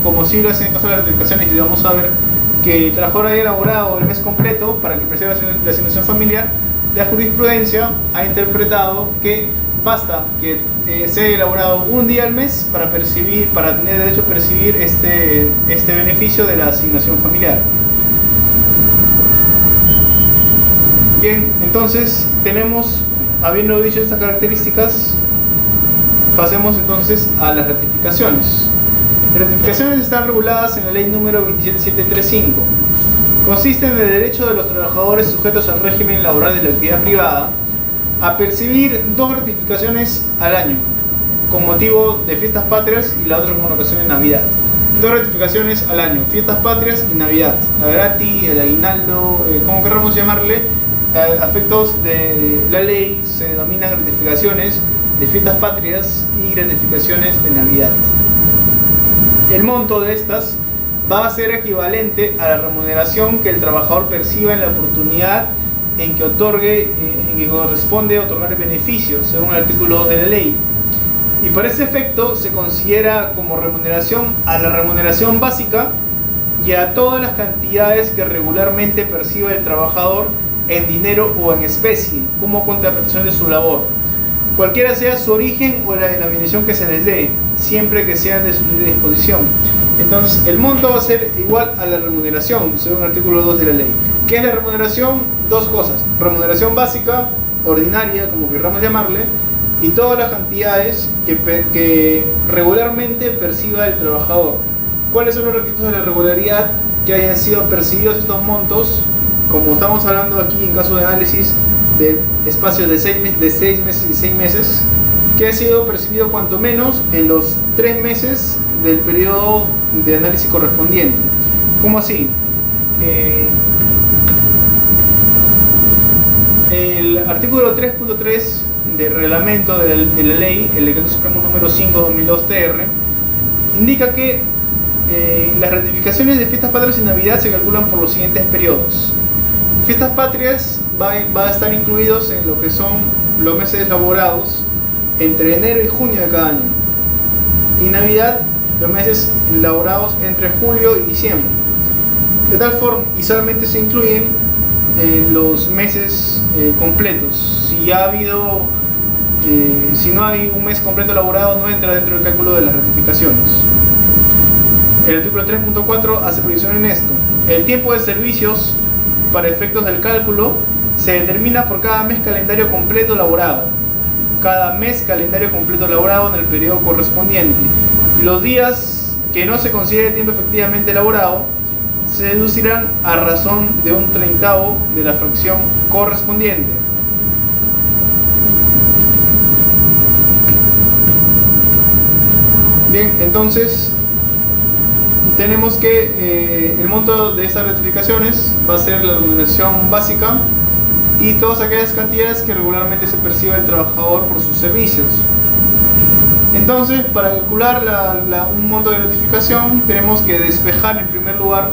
como si lo hace en el caso de las rectificaciones, y vamos a ver que el trabajador haya elaborado el mes completo para que perciba la asignación familiar, la jurisprudencia ha interpretado que basta que se haya elaborado un día al mes para tener derecho a percibir este beneficio de la asignación familiar. Bien, entonces habiendo dicho estas características, pasemos entonces a las ratificaciones. Las ratificaciones están reguladas en la ley número 27735. Consisten en el derecho de los trabajadores sujetos al régimen laboral de la actividad privada a percibir 2 gratificaciones al año con motivo de fiestas patrias y la otra con ocasión de Navidad. 2 gratificaciones al año, fiestas patrias y Navidad. La grati, el aguinaldo, como queramos llamarle, a efectos de la ley se denominan gratificaciones de fiestas patrias y gratificaciones de Navidad. El monto de estas va a ser equivalente a la remuneración que el trabajador perciba en la oportunidad en que corresponde otorgar el beneficio, según el artículo 2 de la ley. Y para ese efecto se considera como remuneración a la remuneración básica y a todas las cantidades que regularmente perciba el trabajador en dinero o en especie, como contraprestación de su labor, cualquiera sea su origen o la denominación que se les dé, siempre que sean de su libre disposición. Entonces, el monto va a ser igual a la remuneración, según el artículo 2 de la ley. ¿Qué es la remuneración? Dos cosas: remuneración básica, ordinaria, como querramos llamarle, y todas las cantidades que regularmente perciba el trabajador. ¿Cuáles son los requisitos de la regularidad? Que hayan sido percibidos estos montos, como estamos hablando aquí en caso de análisis de espacios de 6 meses y 6 meses, que ha sido percibido cuanto menos en los 3 meses del periodo de análisis correspondiente. ¿Cómo así? El artículo 3.3 del reglamento de la ley, el decreto supremo número 5/2002-TR, indica que las ratificaciones de fiestas patrias y Navidad se calculan por los siguientes periodos. Fiestas patrias va a estar incluidos en lo que son los meses laborados entre enero y junio de cada año, y Navidad los meses laborados entre julio y diciembre. De tal forma, y solamente se incluyen los meses completos. Si no hay un mes completo elaborado, no entra dentro del cálculo de las ratificaciones. El artículo 3.4 hace provisión en esto. El tiempo de servicios para efectos del cálculo se determina por cada mes calendario completo elaborado. Cada mes calendario completo elaborado en el periodo correspondiente. Los días que no se considere tiempo efectivamente elaborado se deducirán a razón de un 30avo de la fracción correspondiente. Bien, entonces tenemos que el monto de estas ratificaciones va a ser la remuneración básica y todas aquellas cantidades que regularmente se percibe el trabajador por sus servicios. Entonces, para calcular un monto de gratificación, tenemos que despejar en primer lugar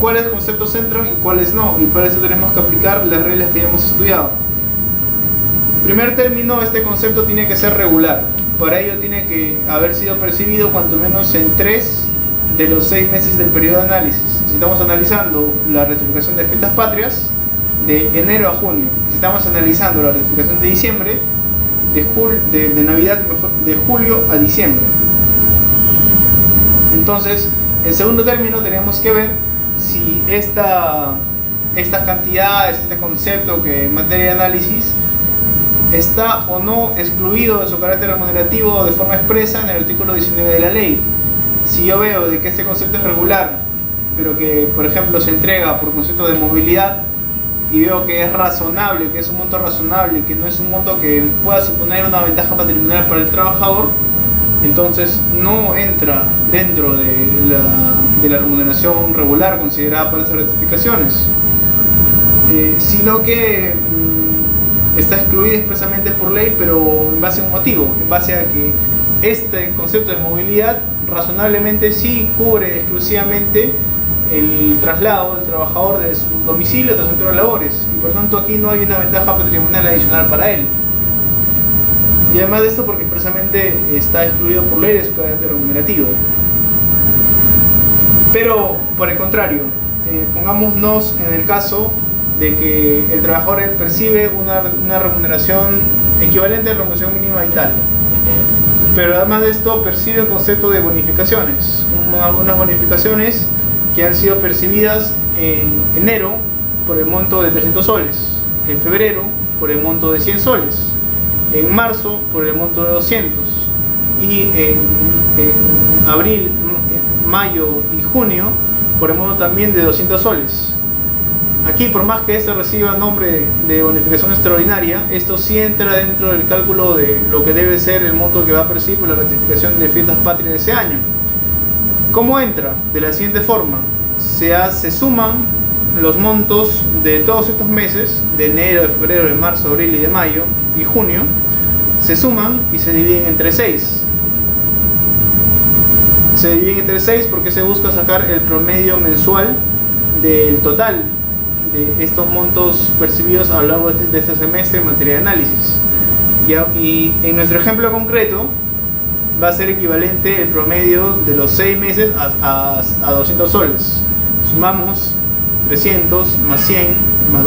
cuáles conceptos entran y cuáles no, y para eso tenemos que aplicar las reglas que ya hemos estudiado. Primer término, este concepto tiene que ser regular. Para ello tiene que haber sido percibido cuanto menos en 3 de los 6 meses del periodo de análisis. Si estamos analizando la ratificación de fiestas patrias, de enero a junio. Si estamos analizando la ratificación de diciembre, de Navidad, de julio a diciembre. Entonces, en segundo término, tenemos que ver si estas cantidades, este concepto que en materia de análisis está o no excluido de su carácter remunerativo de forma expresa en el artículo 19 de la ley. Si yo veo de que este concepto es regular, pero que por ejemplo se entrega por concepto de movilidad, y veo que es razonable, que es un monto razonable, que no es un monto que pueda suponer una ventaja patrimonial para el trabajador, entonces no entra dentro de la remuneración regular considerada para estas ratificaciones, sino que está excluida expresamente por ley, pero en base a un motivo, en base a que este concepto de movilidad razonablemente sí cubre exclusivamente el traslado del trabajador de su domicilio a su centro de labores, y por tanto aquí no hay una ventaja patrimonial adicional para él. Y además de esto, porque expresamente está excluido por ley de su carácter remunerativo. Pero por el contrario, pongámonos en el caso de que el trabajador percibe una remuneración equivalente a la remuneración mínima vital, pero además de esto percibe el concepto de bonificaciones, unas bonificaciones que han sido percibidas en enero por el monto de 300 soles, en febrero por el monto de 100 soles, en marzo por el monto de 200, y en abril, mayo y junio por el monto también de 200 soles. Aquí, por más que este reciba nombre de bonificación extraordinaria, esto sí entra dentro del cálculo de lo que debe ser el monto que va a percibir por la ratificación de fiestas patrias de ese año. ¿Cómo entra? De la siguiente forma: se suman los montos de todos estos meses, de enero, de febrero, de marzo, de abril y de mayo y junio, se suman y se dividen entre 6. Se dividen entre 6 porque se busca sacar el promedio mensual del total de estos montos percibidos a lo largo de este semestre en materia de análisis. Y en nuestro ejemplo concreto va a ser equivalente el promedio de los 6 meses a 200 soles. Sumamos 300 más 100 más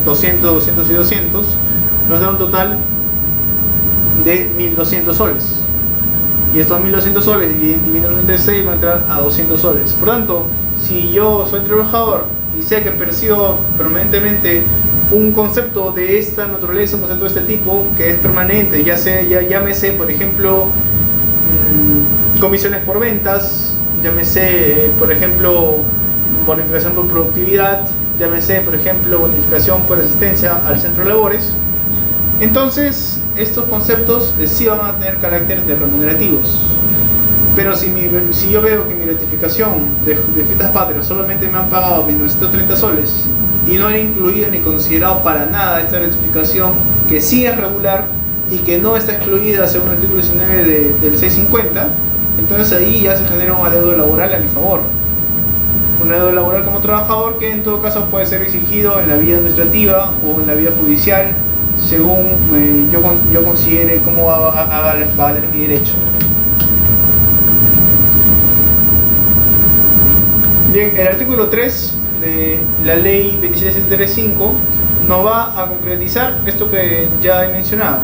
200, 200 y 200, nos da un total de 1200 soles. Y estos 1200 soles divididos entre 6 van a entrar a 200 soles. Por tanto, si yo soy trabajador y sé que percibo permanentemente un concepto de esta naturaleza, un concepto de este tipo que es permanente, llámese por ejemplo comisiones por ventas, llámese por ejemplo bonificación por productividad, llámese por ejemplo bonificación por asistencia al centro de labores. Entonces estos conceptos sí van a tener carácter de remunerativos. Pero si yo veo que mi gratificación de fiestas patrias solamente me han pagado 1930 soles y no he incluido ni considerado para nada esta gratificación que sí es regular y que no está excluida según el artículo 19 del 650, entonces ahí ya se genera un adeudo laboral a mi favor. Un adeudo laboral como trabajador que en todo caso puede ser exigido en la vía administrativa o en la vía judicial según yo considere cómo va a valer mi derecho. Bien, el artículo 3 de la ley 27735 nos va a concretizar esto que ya he mencionado.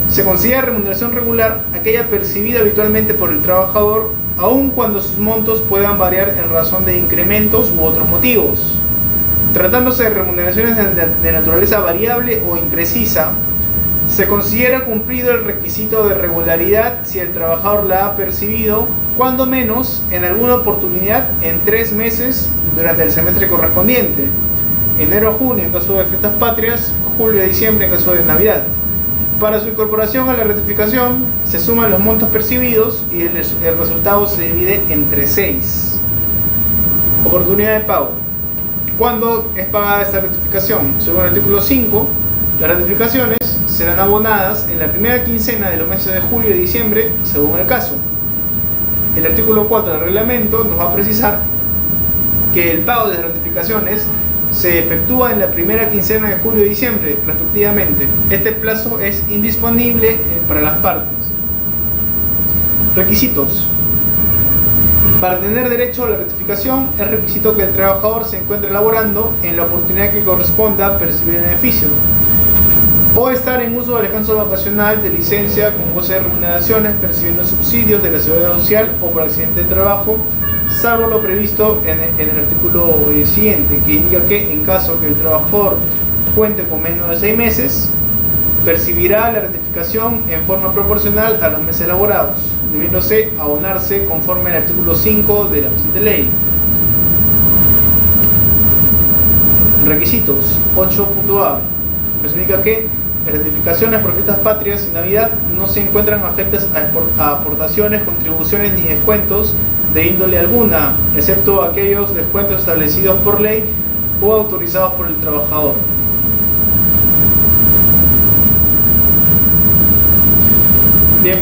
Se considera remuneración regular aquella percibida habitualmente por el trabajador, aun cuando sus montos puedan variar en razón de incrementos u otros motivos. Tratándose de remuneraciones de naturaleza variable o imprecisa, se considera cumplido el requisito de regularidad si el trabajador la ha percibido, cuando menos, en alguna oportunidad en 3 meses durante el semestre correspondiente: enero a junio en caso de fiestas patrias, julio a diciembre en caso de Navidad. Para su incorporación a la gratificación se suman los montos percibidos y el resultado se divide entre 6. Oportunidad de pago. ¿Cuándo es pagada esta gratificación? Según el artículo 5, las gratificaciones serán abonadas en la primera quincena de los meses de julio y diciembre, según el caso. El artículo 4 del reglamento nos va a precisar que el pago de las gratificaciones se efectúa en la primera quincena de julio y diciembre, respectivamente. Este plazo es indisponible para las partes. Requisitos. Para tener derecho a la gratificación es requisito que el trabajador se encuentre laborando en la oportunidad que corresponda percibir el beneficio, o estar en uso del descanso vacacional, de licencia, con goce de remuneraciones, percibiendo subsidios de la Seguridad Social o por accidente de trabajo, salvo lo previsto en el artículo siguiente, que indica que en caso que el trabajador cuente con menos de 6 meses, percibirá la gratificación en forma proporcional a los meses laborados, debiéndose abonarse conforme al artículo 5 de la presente ley. Requisitos 8.a. Eso indica que las gratificaciones por fiestas patrias y Navidad no se encuentran afectas a aportaciones, contribuciones ni descuentos de índole alguna, excepto aquellos descuentos establecidos por ley o autorizados por el trabajador. Bien,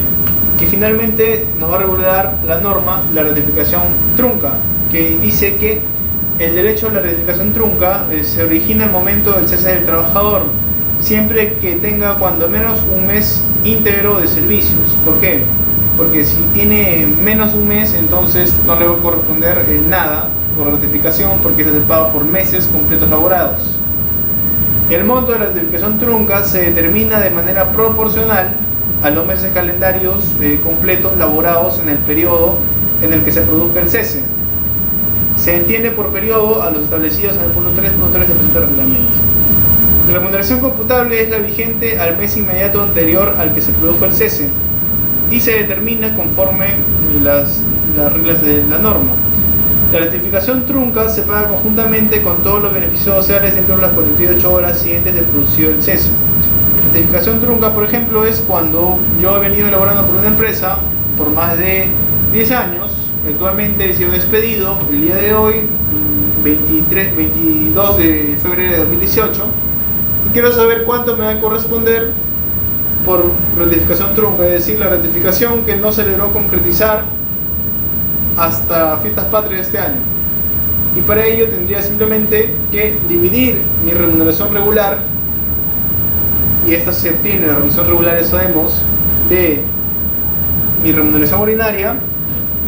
y finalmente nos va a regular la norma, la gratificación trunca, que dice que el derecho a la gratificación trunca se origina al momento del cese del trabajador, siempre que tenga cuando menos un mes íntegro de servicios. ¿Por qué? Porque si tiene menos de un mes, entonces no le va a corresponder nada por gratificación, porque se paga por meses completos laborados. El monto de la gratificación trunca se determina de manera proporcional a los meses calendarios completos laborados en el periodo en el que se produzca el cese. Se entiende por periodo a los establecidos en el punto 3.3 del presente reglamento. La remuneración computable es la vigente al mes inmediato anterior al que se produjo el cese y se determina conforme las reglas de la norma. La gratificación trunca se paga conjuntamente con todos los beneficios sociales dentro de las 48 horas siguientes de producido el cese. La gratificación trunca, por ejemplo, es cuando yo he venido elaborando por una empresa por más de 10 años, actualmente he sido despedido el día de hoy, 22 de febrero de 2018, y quiero saber cuánto me va a corresponder por gratificación trunca, es decir, la gratificación que no se logró concretizar hasta fiestas patrias de este año. Y para ello tendría simplemente que dividir mi remuneración regular, y esta se obtiene, la remuneración regular, eso sabemos, de mi remuneración ordinaria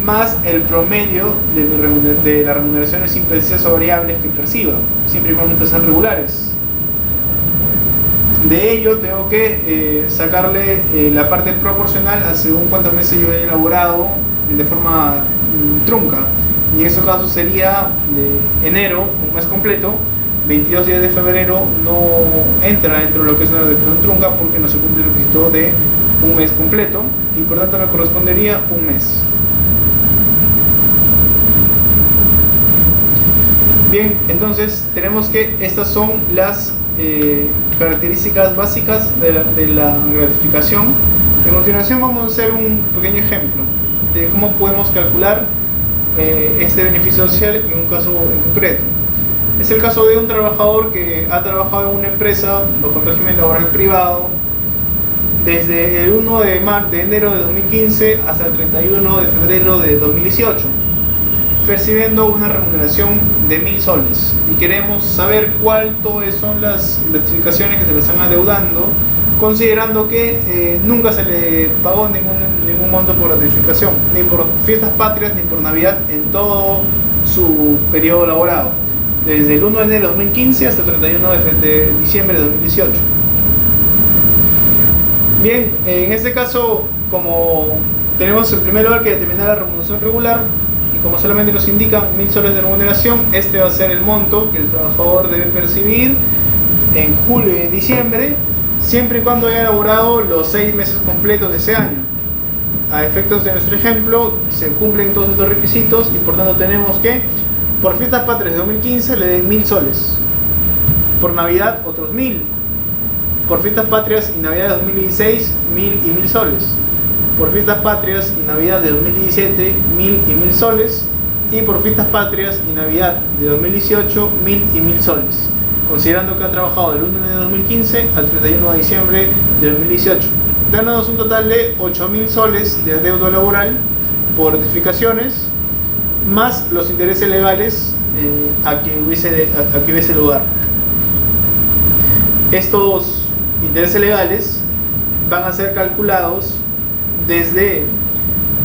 más el promedio de las remuneraciones imprecisas o variables que perciba, siempre y cuando sean regulares. De ello tengo que sacarle la parte proporcional a según cuántos meses yo he elaborado de forma trunca. y en ese caso sería de enero, un mes completo. 22 días de febrero no entra dentro de lo que es una retribución trunca porque no se cumple el requisito de un mes completo y por tanto me correspondería un mes. Bien, entonces tenemos que estas son las características básicas de la gratificación. A continuación vamos a hacer un pequeño ejemplo de cómo podemos calcular este beneficio social en un caso en concreto. Es el caso de un trabajador que ha trabajado en una empresa bajo el régimen laboral privado desde el 1 de enero de 2015 hasta el 31 de febrero de 2018, percibiendo una remuneración de 1000 soles. Y queremos saber cuántas son las gratificaciones que se le están adeudando, considerando que nunca se le pagó ningún monto por gratificación, ni por fiestas patrias ni por Navidad en todo su periodo laborado, desde el 1 de enero de 2015 hasta el 31 de diciembre de 2018. Bien, en este caso, como tenemos en primer lugar que determinar la remuneración regular, y como solamente nos indican 1000 soles de remuneración, este va a ser el monto que el trabajador debe percibir en julio y en diciembre, siempre y cuando haya elaborado los 6 meses completos de ese año. A efectos de nuestro ejemplo, se cumplen todos estos requisitos y por tanto tenemos que por fiestas patrias de 2015 le den 1000 soles, por Navidad otros 1000, por fiestas patrias y Navidad de 2016 1000 y 1000 soles, por fiestas patrias y Navidad de 2017 1000 y 1000 soles, y por fiestas patrias y Navidad de 2018 1000 y 1000 soles, considerando que ha trabajado del 1 de enero de 2015 al 31 de diciembre de 2018, dándonos un total de 8000 soles de adeudo laboral por gratificaciones más los intereses legales a que hubiese lugar. Estos intereses legales van a ser calculados desde,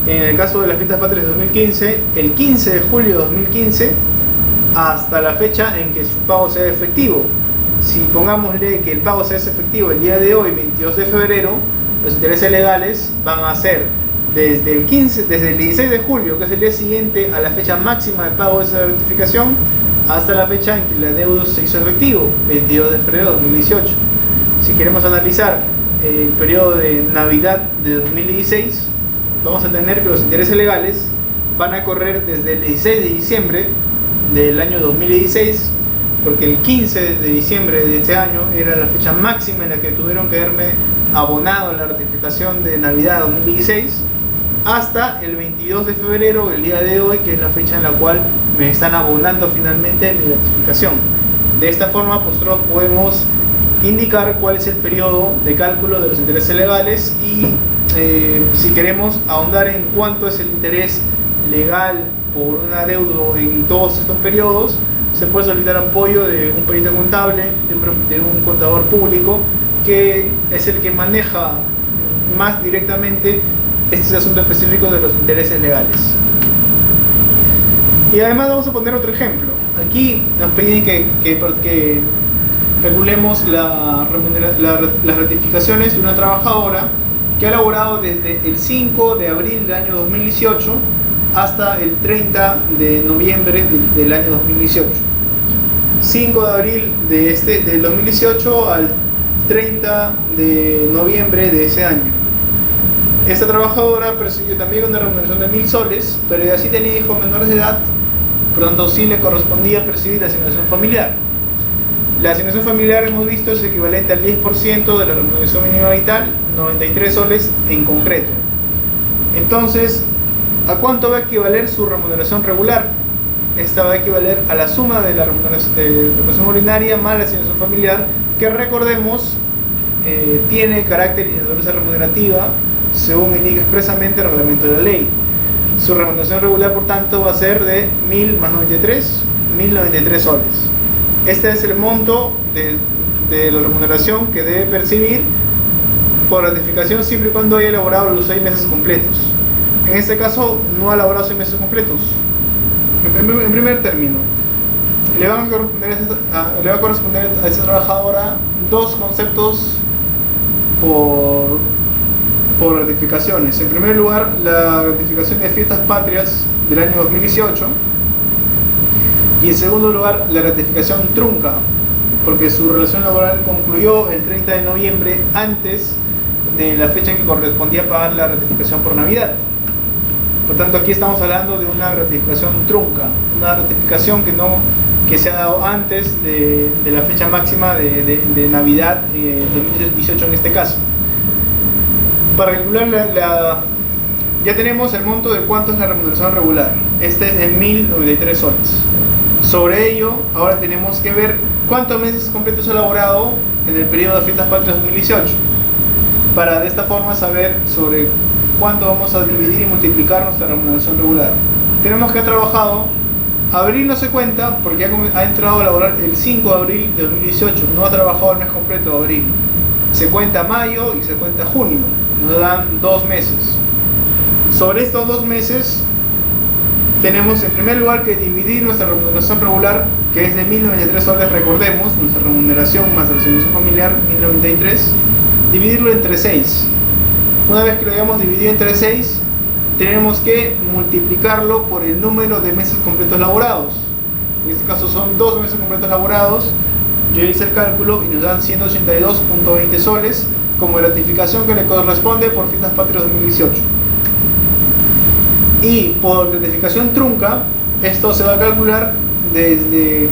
en el caso de las fiestas patrias de 2015, el 15 de julio de 2015 hasta la fecha en que su pago sea efectivo. Si pongámosle que el pago sea efectivo el día de hoy, 22 de febrero, los intereses legales van a ser desde el 16 de julio, que es el día siguiente a la fecha máxima de pago de esa gratificación, hasta la fecha en que el adeudo se hizo efectivo, 22 de febrero de 2018. Si queremos analizar el periodo de Navidad de 2016, vamos a tener que los intereses legales van a correr desde el 16 de diciembre del año 2016, porque el 15 de diciembre de este año era la fecha máxima en la que tuvieron que haberme abonado la gratificación de Navidad 2016, hasta el 22 de febrero, el día de hoy, que es la fecha en la cual me están abonando finalmente mi gratificación. De esta forma, pues, nosotros podemos indicar cuál es el periodo de cálculo de los intereses legales y si queremos ahondar en cuánto es el interés legal por un adeudo en todos estos periodos, se puede solicitar apoyo de un perito contable, de un contador público, que es el que maneja más directamente este asunto específico de los intereses legales. Y además vamos a poner otro ejemplo. Aquí nos piden que calculemos las gratificaciones de una trabajadora que ha laborado desde el 5 de abril del año 2018 hasta el 30 de noviembre del año 2018. 5 de abril del 2018 al 30 de noviembre de ese año. Esta trabajadora percibió también una remuneración de 1000 soles, pero ya sí tenía hijos menores de edad, por lo tanto sí le correspondía percibir la asignación familiar. La asignación familiar, hemos visto, es equivalente al 10% de la remuneración mínima vital, 93 soles en concreto. Entonces, ¿a cuánto va a equivaler su remuneración regular? Esta va a equivaler a la suma de la remuneración ordinaria más la asignación familiar, que recordemos tiene carácter de naturaleza remunerativa, según indica expresamente el reglamento de la ley. Su remuneración regular, por tanto, va a ser de 1000 más 93, 1093 soles. Este es el monto de la remuneración que debe percibir por gratificación siempre y cuando haya elaborado los 6 meses completos. En este caso, no ha elaborado 6 meses completos. En primer término, le va a corresponder a esa trabajadora dos conceptos por gratificaciones. En primer lugar, la gratificación de fiestas patrias del año 2018, Y en segundo lugar, la ratificación trunca, porque su relación laboral concluyó el 30 de noviembre antes de la fecha en que correspondía pagar la ratificación por Navidad. Por tanto, aquí estamos hablando de una ratificación trunca, una ratificación que se ha dado antes de la fecha máxima de Navidad 2018 en este caso. Para calcular ya tenemos el monto de cuánto es la remuneración regular. Este es de 1093 soles. Sobre ello, ahora tenemos que ver cuántos meses completos ha elaborado en el periodo de Fiestas Patrias 2018, para de esta forma saber sobre cuánto vamos a dividir y multiplicar nuestra remuneración regular. Tenemos que ha trabajado, abril no se cuenta porque ha entrado a laborar el 5 de abril de 2018, no ha trabajado el mes completo de abril. Se cuenta mayo y se cuenta junio, nos dan 2 meses. Sobre estos 2 meses tenemos en primer lugar que dividir nuestra remuneración regular, que es de 1093 soles, recordemos, nuestra remuneración más la asignación familiar 1093, dividirlo entre 6. Una vez que lo hayamos dividido entre 6, tenemos que multiplicarlo por el número de meses completos laborados. En este caso son 2 meses completos laborados. Yo hice el cálculo y nos dan 182.20 soles como gratificación que le corresponde por Fiestas Patrias 2018. Y por gratificación trunca, esto se va a calcular desde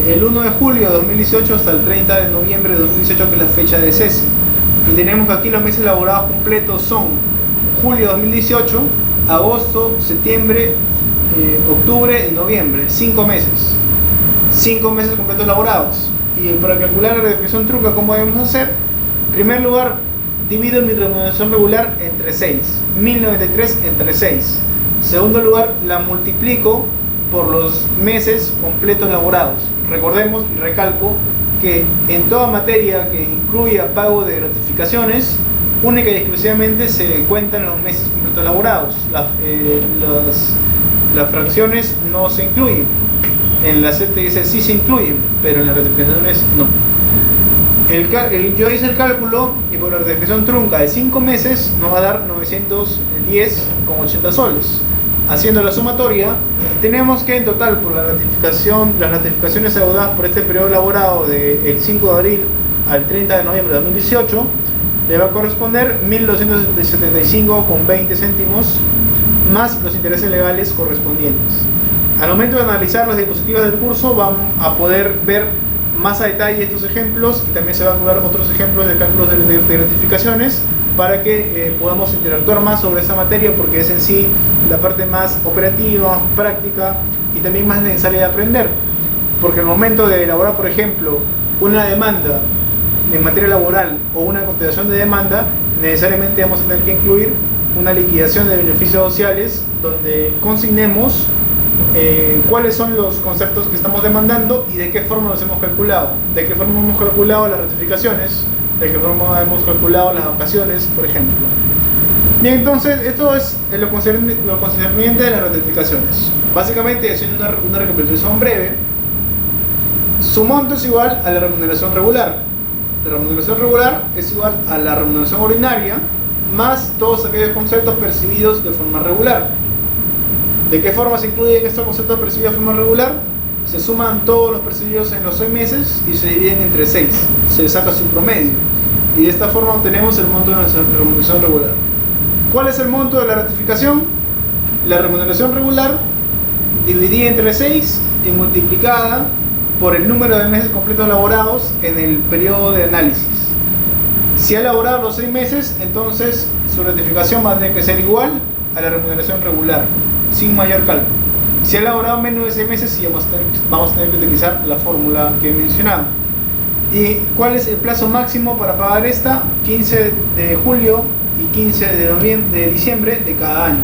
el 1 de julio de 2018 hasta el 30 de noviembre de 2018, que es la fecha de cese. Y tenemos que aquí los meses laborados completos son julio de 2018, agosto, septiembre, octubre y noviembre. 5 meses. 5 meses completos laborados. Y para calcular la gratificación trunca, ¿cómo debemos hacer? En primer lugar, divido mi remuneración regular entre 6. 1093 entre 6. En segundo lugar, la multiplico por los meses completos laborados. Recordemos y recalco que en toda materia que incluya pago de gratificaciones, única y exclusivamente se cuentan los meses completos laborados. Las fracciones no se incluyen. En la CTS sí se incluyen, pero en las gratificaciones no. Yo hice el cálculo y por la gratificación trunca de 5 meses nos va a dar 910,80 soles. Haciendo la sumatoria, tenemos que en total por las ratificaciones adeudadas por este periodo laborado del 5 de abril al 30 de noviembre de 2018, le va a corresponder 1.275,20 céntimos más los intereses legales correspondientes. Al momento de analizar las diapositivas del curso vamos a poder ver más a detalle estos ejemplos y también se van a dar otros ejemplos de cálculos de gratificaciones para que podamos interactuar más sobre esta materia, porque es en sí la parte más operativa, práctica y también más necesaria de aprender. Porque al momento de elaborar, por ejemplo, una demanda en materia laboral o una contestación de demanda, necesariamente vamos a tener que incluir una liquidación de beneficios sociales donde consignemos cuáles son los conceptos que estamos demandando y de qué forma los hemos calculado. De qué forma hemos calculado las ratificaciones, de qué forma hemos calculado las vacaciones, por ejemplo. Bien, entonces esto es lo concerniente de las ratificaciones. Básicamente, haciendo una recapitulación breve, su monto es igual a la remuneración regular. La remuneración regular es igual a la remuneración ordinaria más todos aquellos conceptos percibidos de forma regular. ¿De qué forma se incluyen estos conceptos percibidos de forma regular? Se suman todos los percibidos en los 6 meses y se dividen entre 6. Se saca su promedio. Y de esta forma obtenemos el monto de nuestra remuneración regular. ¿Cuál es el monto de la ratificación? La remuneración regular dividida entre 6 y multiplicada por el número de meses completos laborados en el periodo de análisis. Si ha elaborado los 6 meses, entonces su ratificación va a tener que ser igual a la remuneración regular, sin mayor cálculo. Si ha elaborado menos de 6 meses, sí vamos a tener que utilizar la fórmula que he mencionado. ¿Y cuál es el plazo máximo para pagar esta? 15 de julio y 15 de diciembre de cada año.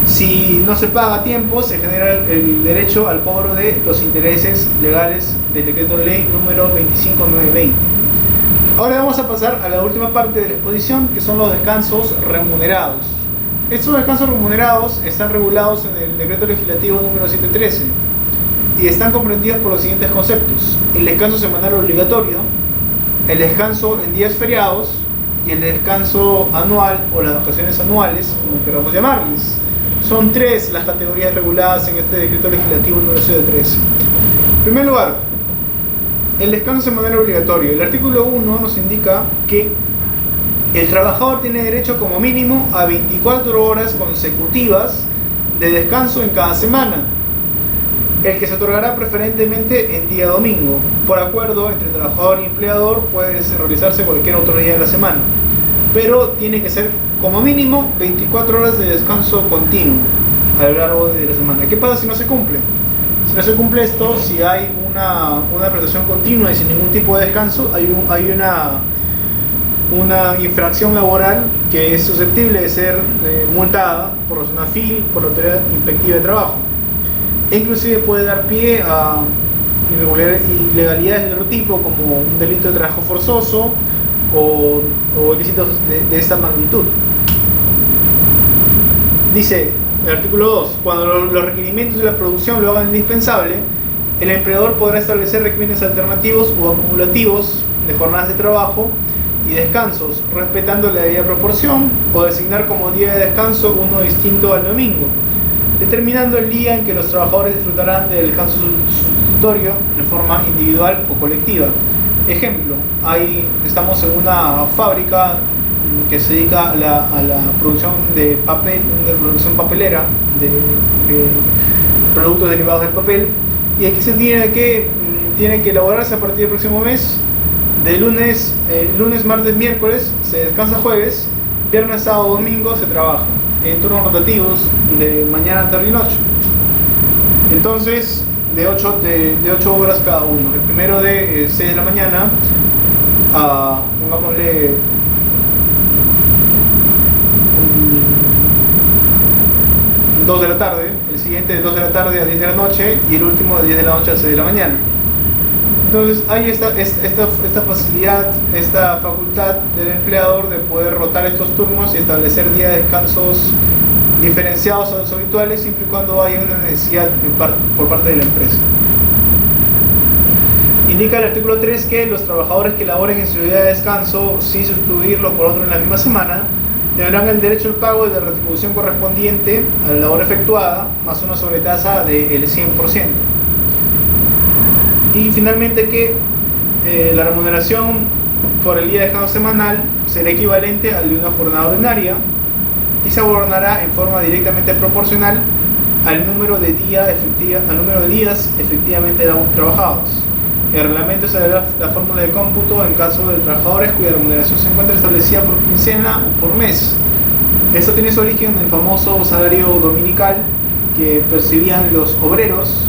Si no se paga a tiempo, se genera el derecho al cobro de los intereses legales del decreto de ley número 25920. Ahora vamos a pasar a la última parte de la exposición, que son los descansos remunerados. Estos descansos remunerados están regulados en el decreto legislativo número 713 y están comprendidos por los siguientes conceptos: el descanso semanal obligatorio, el descanso en días feriados y el descanso anual o las vacaciones anuales, como queramos llamarles. Son 3 las categorías reguladas en este decreto legislativo número 013. En primer lugar, el descanso semanal obligatorio. El artículo 1 nos indica que el trabajador tiene derecho como mínimo a 24 horas consecutivas de descanso en cada semana, el que se otorgará preferentemente en día domingo. Por acuerdo entre trabajador y empleador puede realizarse cualquier otro día de la semana, pero tiene que ser como mínimo 24 horas de descanso continuo a lo largo de la semana. ¿Qué pasa si no se cumple? Si no se cumple esto, si hay una prestación continua y sin ningún tipo de descanso, hay una infracción laboral que es susceptible de ser multada por la SUNAFIL, por la Autoridad Inspectiva de Trabajo. E inclusive puede dar pie a ilegalidades de otro tipo, como un delito de trabajo forzoso o ilícitos de esta magnitud. Dice el artículo 2, cuando los requerimientos de la producción lo hagan indispensable, el empleador podrá establecer regímenes alternativos o acumulativos de jornadas de trabajo y descansos, respetando la debida proporción, o designar como día de descanso uno distinto al domingo, determinando el día en que los trabajadores disfrutarán del descanso sustitutorio de forma individual o colectiva. Ejemplo, estamos en una fábrica que se dedica a la producción de papel, de producción papelera, de productos derivados del papel, y aquí se tiene que elaborarse a partir del próximo mes, de lunes, martes, miércoles, se descansa jueves, viernes, sábado, domingo se trabaja en turnos rotativos de mañana, tarde y noche. Entonces, de 8 horas cada uno. El primero de 6 de la mañana a, pongámosle, 2 de la tarde, el siguiente de 2 de la tarde a 10 de la noche y el último de 10 de la noche a 6 de la mañana. Entonces hay esta facilidad, esta facultad del empleador de poder rotar estos turnos y establecer días de descansos diferenciados a los habituales, siempre y cuando haya una necesidad por parte de la empresa. Indica el artículo 3 que los trabajadores que laboren en su día de descanso sin sustituirlo por otro en la misma semana tendrán el derecho al pago de la retribución correspondiente a la labor efectuada, más una sobretasa del 100%. Y finalmente que la remuneración por el día de descanso semanal será equivalente al de una jornada ordinaria y se abonará en forma directamente proporcional al número de días efectivamente trabajados. El reglamento establecerá la fórmula de cómputo en caso de trabajadores cuya remuneración se encuentra establecida por quincena o por mes. Esto tiene su origen en el famoso salario dominical que percibían los obreros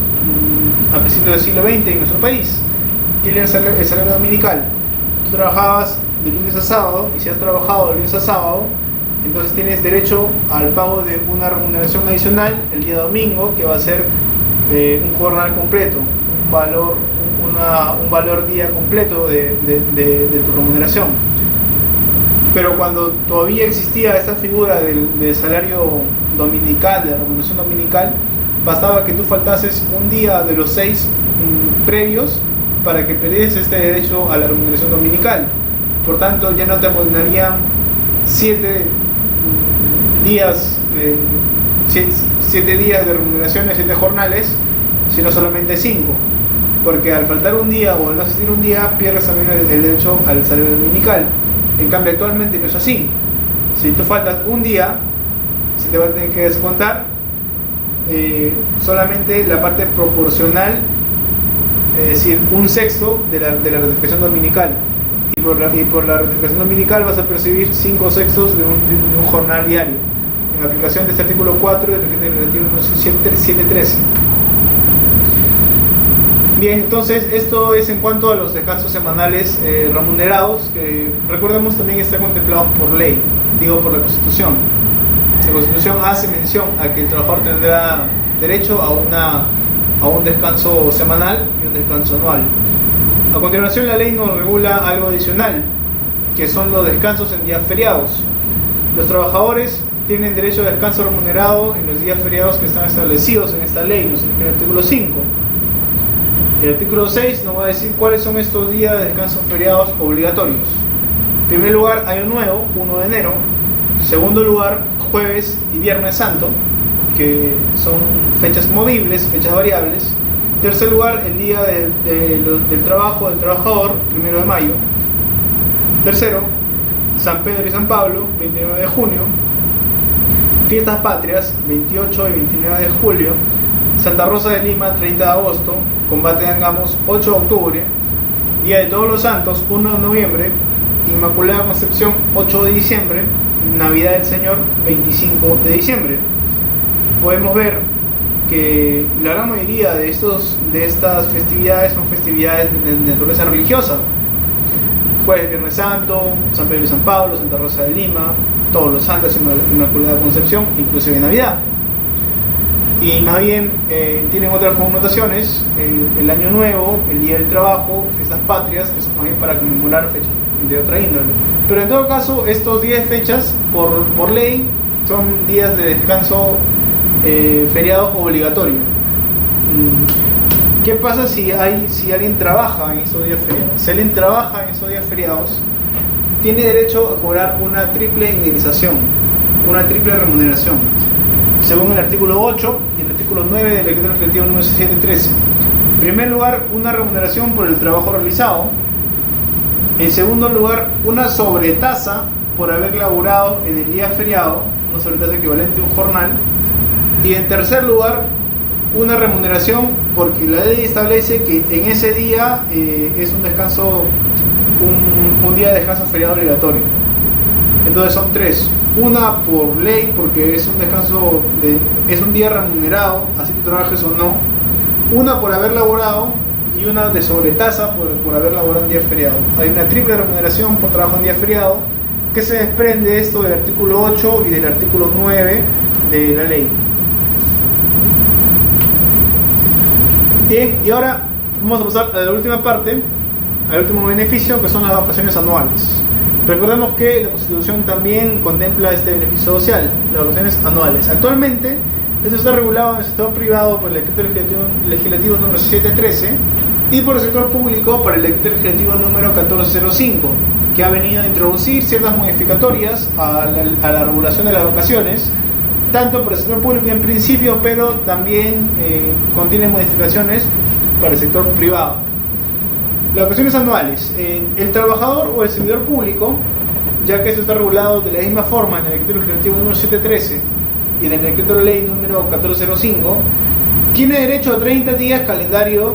a principios del siglo XX en nuestro país. ¿Qué era el salario dominical? Tú trabajabas de lunes a sábado, y si has trabajado de lunes a sábado, entonces tienes derecho al pago de una remuneración adicional el día domingo, que va a ser un jornal completo, un valor día completo de tu remuneración. Pero cuando todavía existía esta figura del salario dominical, de la remuneración dominical, bastaba que tú faltases un día de los 6 previos para que perdieses este derecho a la remuneración dominical. Por tanto, ya no te abonarían 7 días de remuneraciones, 7 jornales, sino solamente 5. Porque al faltar un día o al no asistir un día, pierdes también el derecho al salario dominical. En cambio, actualmente no es así. Si tú faltas un día, se te va a tener que descontar solamente la parte proporcional, es decir, 1/6 de la rectificación dominical, y por la rectificación dominical vas a percibir 5/6 de un jornal diario, en aplicación de este artículo 4 del decreto legislativo 713. Bien, entonces esto es en cuanto a los descansos semanales remunerados, que recordemos también están contemplados por ley, por la Constitución. La Constitución hace mención a que el trabajador tendrá derecho a un descanso semanal y un descanso anual. A continuación, la ley nos regula algo adicional, que son los descansos en días feriados. Los trabajadores tienen derecho a descanso remunerado en los días feriados que están establecidos en esta ley, nos indica el artículo 5. El artículo 6 nos va a decir cuáles son estos días de descanso feriados obligatorios. En primer lugar, Año Nuevo, 1 de enero. En segundo lugar, Jueves y Viernes Santo. que son fechas movibles, fechas variables. En tercer lugar, el día del trabajo del trabajador, 1 de mayo. Tercero, San Pedro y San Pablo, 29 de junio. Fiestas patrias, 28 y 29 de julio. Santa Rosa de Lima, 30 de agosto. Combate de Angamos, 8 de octubre. Día de Todos los Santos, 1 de noviembre. Inmaculada Concepción, 8 de diciembre. Navidad del Señor, 25 de diciembre. Podemos ver que la gran mayoría de estas festividades son festividades de naturaleza religiosa. Jueves, Viernes Santo, San Pedro y San Pablo, Santa Rosa de Lima, Todos los Santos, Inmaculada Concepción, inclusive Navidad. Y más bien tienen otras connotaciones, el Año Nuevo, el Día del Trabajo, Fiestas Patrias, que son más bien para conmemorar fechas de otra índole. Pero en todo caso, estos 10 fechas, por ley, son días de descanso feriado obligatorio. ¿Qué pasa si alguien trabaja en esos días feriados? Si alguien trabaja en esos días feriados, tiene derecho a cobrar una triple indemnización, una triple remuneración, según el artículo 8 y el artículo 9 del Decreto Legislativo número 6713. En primer lugar, una remuneración por el trabajo realizado. En segundo lugar, una sobretasa por haber laborado en el día feriado, una sobretasa equivalente a un jornal. Y en tercer lugar, una remuneración porque la ley establece que en ese día es un descanso, un día de descanso feriado obligatorio. Entonces son tres: una por ley porque es un descanso es un día remunerado, así tú trabajes o no; una por haber laborado; y una de sobretasa por haber laborado en día feriado. Hay una triple remuneración por trabajo en día feriado que se desprende de esto del artículo 8 y del artículo 9 de la ley. Bien, y ahora vamos a pasar a la última parte, al último beneficio, que son las vacaciones anuales. Recordemos que la Constitución también contempla este beneficio social, las vacaciones anuales. Actualmente, esto está regulado en el sector privado por el Decreto Legislativo número 713 y por el sector público por el Decreto Legislativo número 1405, que ha venido a introducir ciertas modificatorias a la regulación de las vacaciones, tanto por el sector público en principio, pero también contiene modificaciones para el sector privado. Las vacaciones anuales. El trabajador o el servidor público, ya que esto está regulado de la misma forma en el Decreto Legislativo número 713 y en el Decreto de Ley número 1405, tiene derecho a 30 días calendario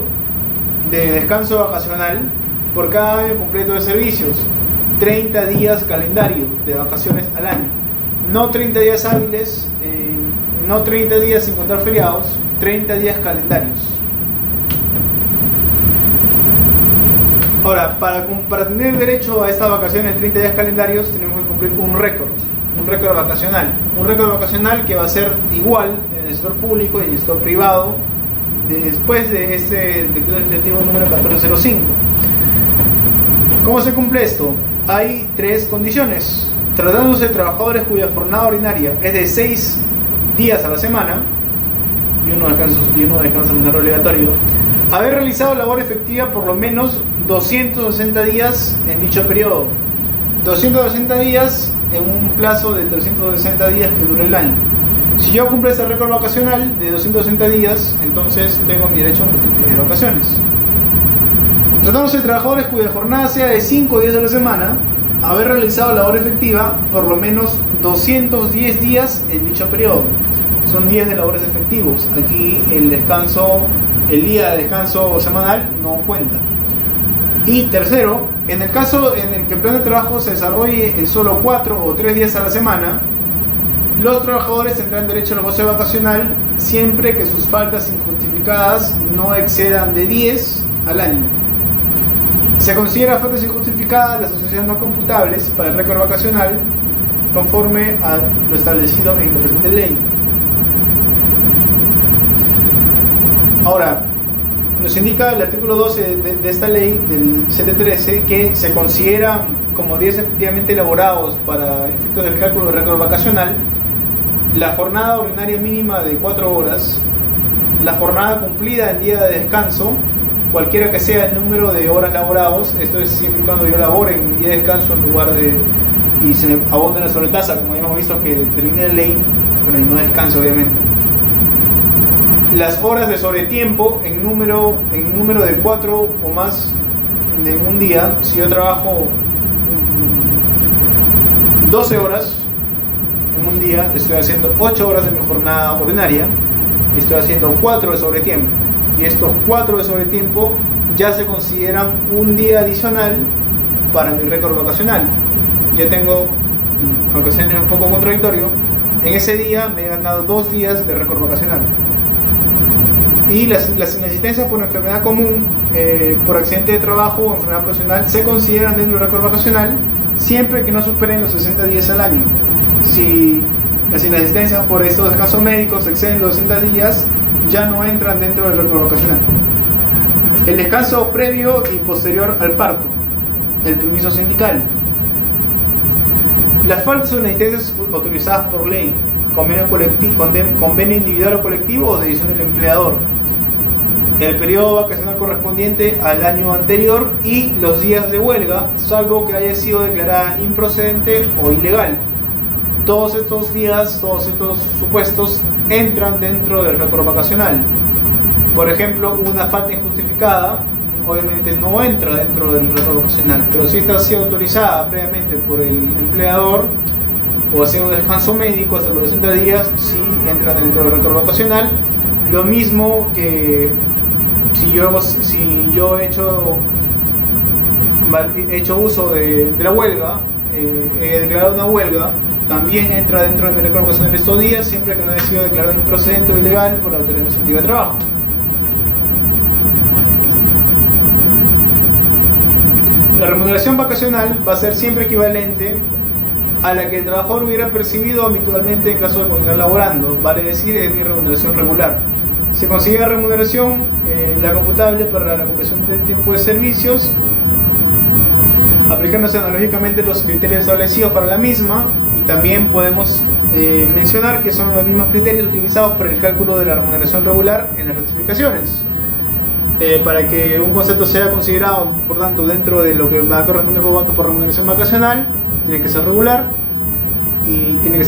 de descanso vacacional por cada año completo de servicios. 30 días calendario de vacaciones al año. No 30 días hábiles, no 30 días sin contar feriados, 30 días calendarios. Ahora, para tener derecho a estas vacaciones de 30 días calendarios, tenemos que cumplir un récord vacacional. Un récord vacacional que va a ser igual en el sector público y en el sector privado después de este Decreto Legislativo número 1405. ¿Cómo se cumple esto? Hay tres condiciones. Tratándose de trabajadores cuya jornada ordinaria es de 6 días a la semana y uno descansa en un obligatorio, haber realizado labor efectiva por lo menos 260 días en dicho periodo. 260 días en un plazo de 360 días que dure el año. Si yo cumplo ese récord vacacional de 260 días, entonces tengo mi derecho de vacaciones. Tratándose de trabajadores cuya jornada sea de 5 días a la semana, haber realizado labor efectiva por lo menos 210 días en dicho periodo. Son días de labores efectivos. Aquí el día de descanso semanal no cuenta. Y tercero, en el caso en el que el plan de trabajo se desarrolle en solo 4 o 3 días a la semana, los trabajadores tendrán derecho al goce vacacional siempre que sus faltas injustificadas no excedan de 10 al año. Se considera faltas injustificadas las asociaciones no computables para el récord vacacional conforme a lo establecido en la presente ley. Ahora, nos indica el artículo 12 de esta ley del 713 que se considera como días efectivamente elaborados para efectos del cálculo del récord vacacional la jornada ordinaria mínima de 4 horas, la jornada cumplida en día de descanso, cualquiera que sea el número de horas laborados. Esto es siempre y cuando yo labore en mi día de descanso en lugar de y se me abonde la sobretasa, como hemos visto que determina la ley, bueno, y no descanso obviamente. Las horas de sobretiempo en número de 4 o más de un día. Si yo trabajo 12 horas en un día, estoy haciendo 8 horas de mi jornada ordinaria y estoy haciendo 4 de sobretiempo. Y estos 4 de sobretiempo ya se consideran un día adicional para mi récord vacacional. Ya tengo, aunque sea un poco contradictorio, en ese día me he ganado 2 días de récord vacacional. Y las inasistencias por enfermedad común, por accidente de trabajo o enfermedad profesional se consideran dentro del récord vacacional siempre que no superen los 60 días al año. Si las inasistencias por estos descansos médicos exceden los 60 días, ya no entran dentro del récord vacacional. El descanso previo y posterior al parto, el permiso sindical. Las faltas o inasistencias autorizadas por ley, convenio individual o colectivo o decisión del empleador. El periodo vacacional correspondiente al año anterior y los días de huelga, salvo que haya sido declarada improcedente o ilegal. Todos estos días, todos estos supuestos entran dentro del récord vacacional. Por ejemplo, una falta injustificada obviamente no entra dentro del récord vacacional, pero si está sido autorizada previamente por el empleador o hacer un descanso médico hasta los 60 días, sí entra dentro del récord vacacional. Lo mismo que si yo he hecho uso de la huelga, he declarado una huelga, también entra dentro del récord vacacional estos días, siempre que no haya sido declarado improcedente o ilegal por la autoridad administrativa de trabajo. La remuneración vacacional va a ser siempre equivalente a la que el trabajador hubiera percibido habitualmente en caso de continuar laborando, vale decir, es mi remuneración regular. Se consigue remuneración, la computable para la ocupación del tiempo de servicios, aplicándose analógicamente los criterios establecidos para la misma, y también podemos mencionar que son los mismos criterios utilizados para el cálculo de la remuneración regular en las rectificaciones. Para que un concepto sea considerado, por tanto, dentro de lo que va a corresponder por remuneración vacacional, tiene que ser regular y tiene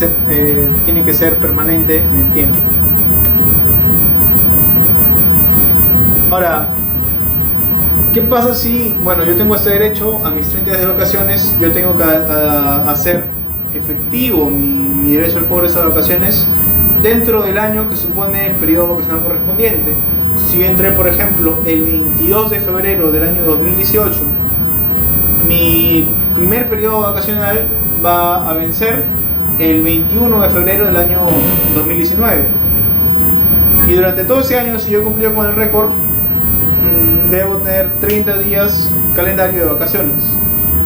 que ser permanente en el tiempo. Ahora, ¿qué pasa si, bueno, yo tengo este derecho a mis 30 días de vacaciones, yo tengo que hacer efectivo mi derecho al cobro de esas vacaciones dentro del año que supone el periodo vacacional correspondiente? Si yo entré, por ejemplo, el 22 de febrero del año 2018, mi primer periodo vacacional va a vencer el 21 de febrero del año 2019. Y durante todo ese año, si yo he cumplido con el récord, debo tener 30 días calendario de vacaciones.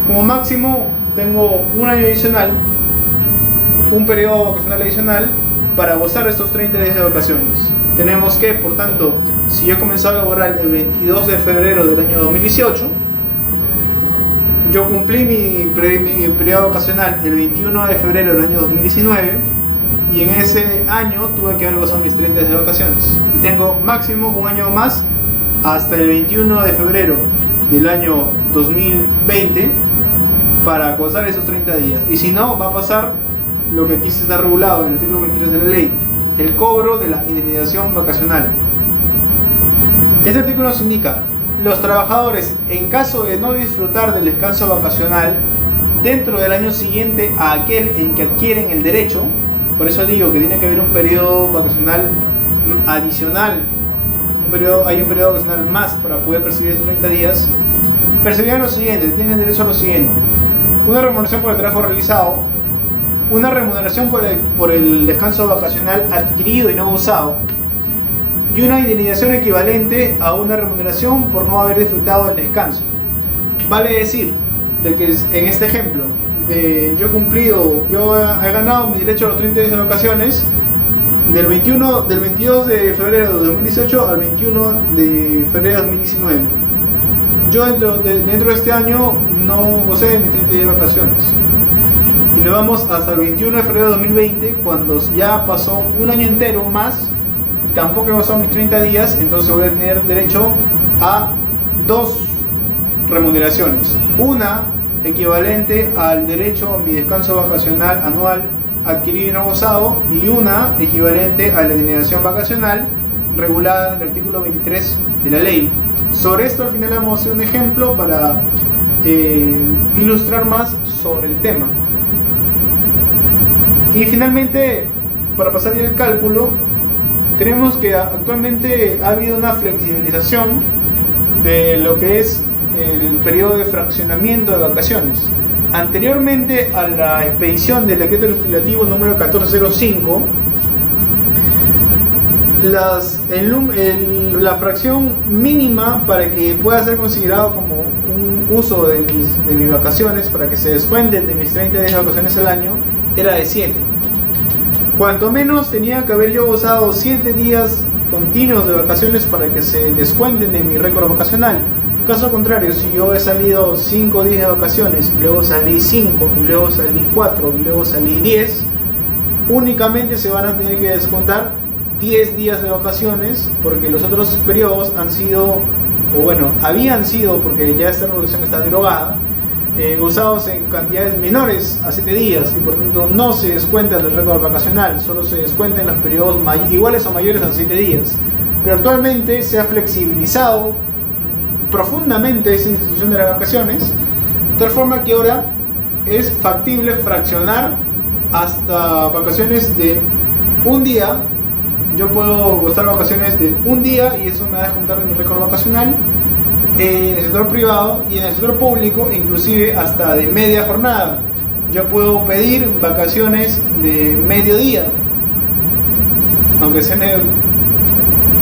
Como máximo, tengo un año adicional, un periodo vacacional adicional para gozar de estos 30 días de vacaciones. Tenemos que, por tanto, si yo he comenzado a laborar el 22 de febrero del año 2018, yo cumplí mi periodo vacacional el 21 de febrero del año 2019 y en ese año tuve que haber gozado mis 30 días de vacaciones. Y tengo máximo un año más hasta el 21 de febrero del año 2020 para gozar esos 30 días. Y si no, va a pasar lo que aquí se está regulado en el artículo 23 de la ley, el cobro de la indemnización vacacional. Este artículo nos indica: los trabajadores, en caso de no disfrutar del descanso vacacional dentro del año siguiente a aquel en que adquieren el derecho, por eso digo que tiene que haber un periodo vacacional adicional, hay un periodo vacacional más para poder percibir esos 30 días, percibirán lo siguiente, tienen derecho a lo siguiente: una remuneración por el trabajo realizado, una remuneración por el descanso vacacional adquirido y no usado, y una indemnización equivalente a una remuneración por no haber disfrutado del descanso. Vale decir de que en este ejemplo, yo he ganado mi derecho a los 30 días de vacaciones del 22 de febrero de 2018 al 21 de febrero de 2019. Yo dentro de este año no gocé de mis 30 días de vacaciones. Y nos vamos hasta el 21 de febrero de 2020, cuando ya pasó un año entero más, tampoco he gozado mis 30 días, entonces voy a tener derecho a 2 remuneraciones. Una equivalente al derecho a mi descanso vacacional anual adquirido y no gozado, y una equivalente a la indemnización vacacional regulada en el artículo 23 de la ley. Sobre esto al final vamos a hacer un ejemplo para ilustrar más sobre el tema. Y finalmente, para pasar ya el cálculo, tenemos que actualmente ha habido una flexibilización de lo que es el periodo de fraccionamiento de vacaciones. Anteriormente a la expedición del decreto legislativo número 1405, la fracción mínima para que pueda ser considerado como un uso de mis vacaciones, para que se descuenten de mis 30 días de vacaciones al año, era de 7. Cuanto menos tenía que haber yo gozado 7 días continuos de vacaciones para que se descuenten de mi récord vacacional. Caso contrario, si yo he salido 5 días de vacaciones, y luego salí 5, y luego salí 4, y luego salí 10, únicamente se van a tener que descontar 10 días de vacaciones, porque los otros periodos han sido, o bueno, habían sido, porque ya esta regulación está derogada, gozados en cantidades menores a 7 días, y por tanto no se descuenta del récord vacacional, solo se descuenta en los periodos iguales o mayores a 7 días. Pero actualmente se ha flexibilizado profundamente esa institución de las vacaciones, de tal forma que ahora es factible fraccionar hasta vacaciones de un día. Yo puedo gozar vacaciones de un día y eso me va a descontar en mi récord vacacional en el sector privado, y en el sector público inclusive hasta de media jornada. Yo puedo pedir vacaciones de mediodía, aunque suene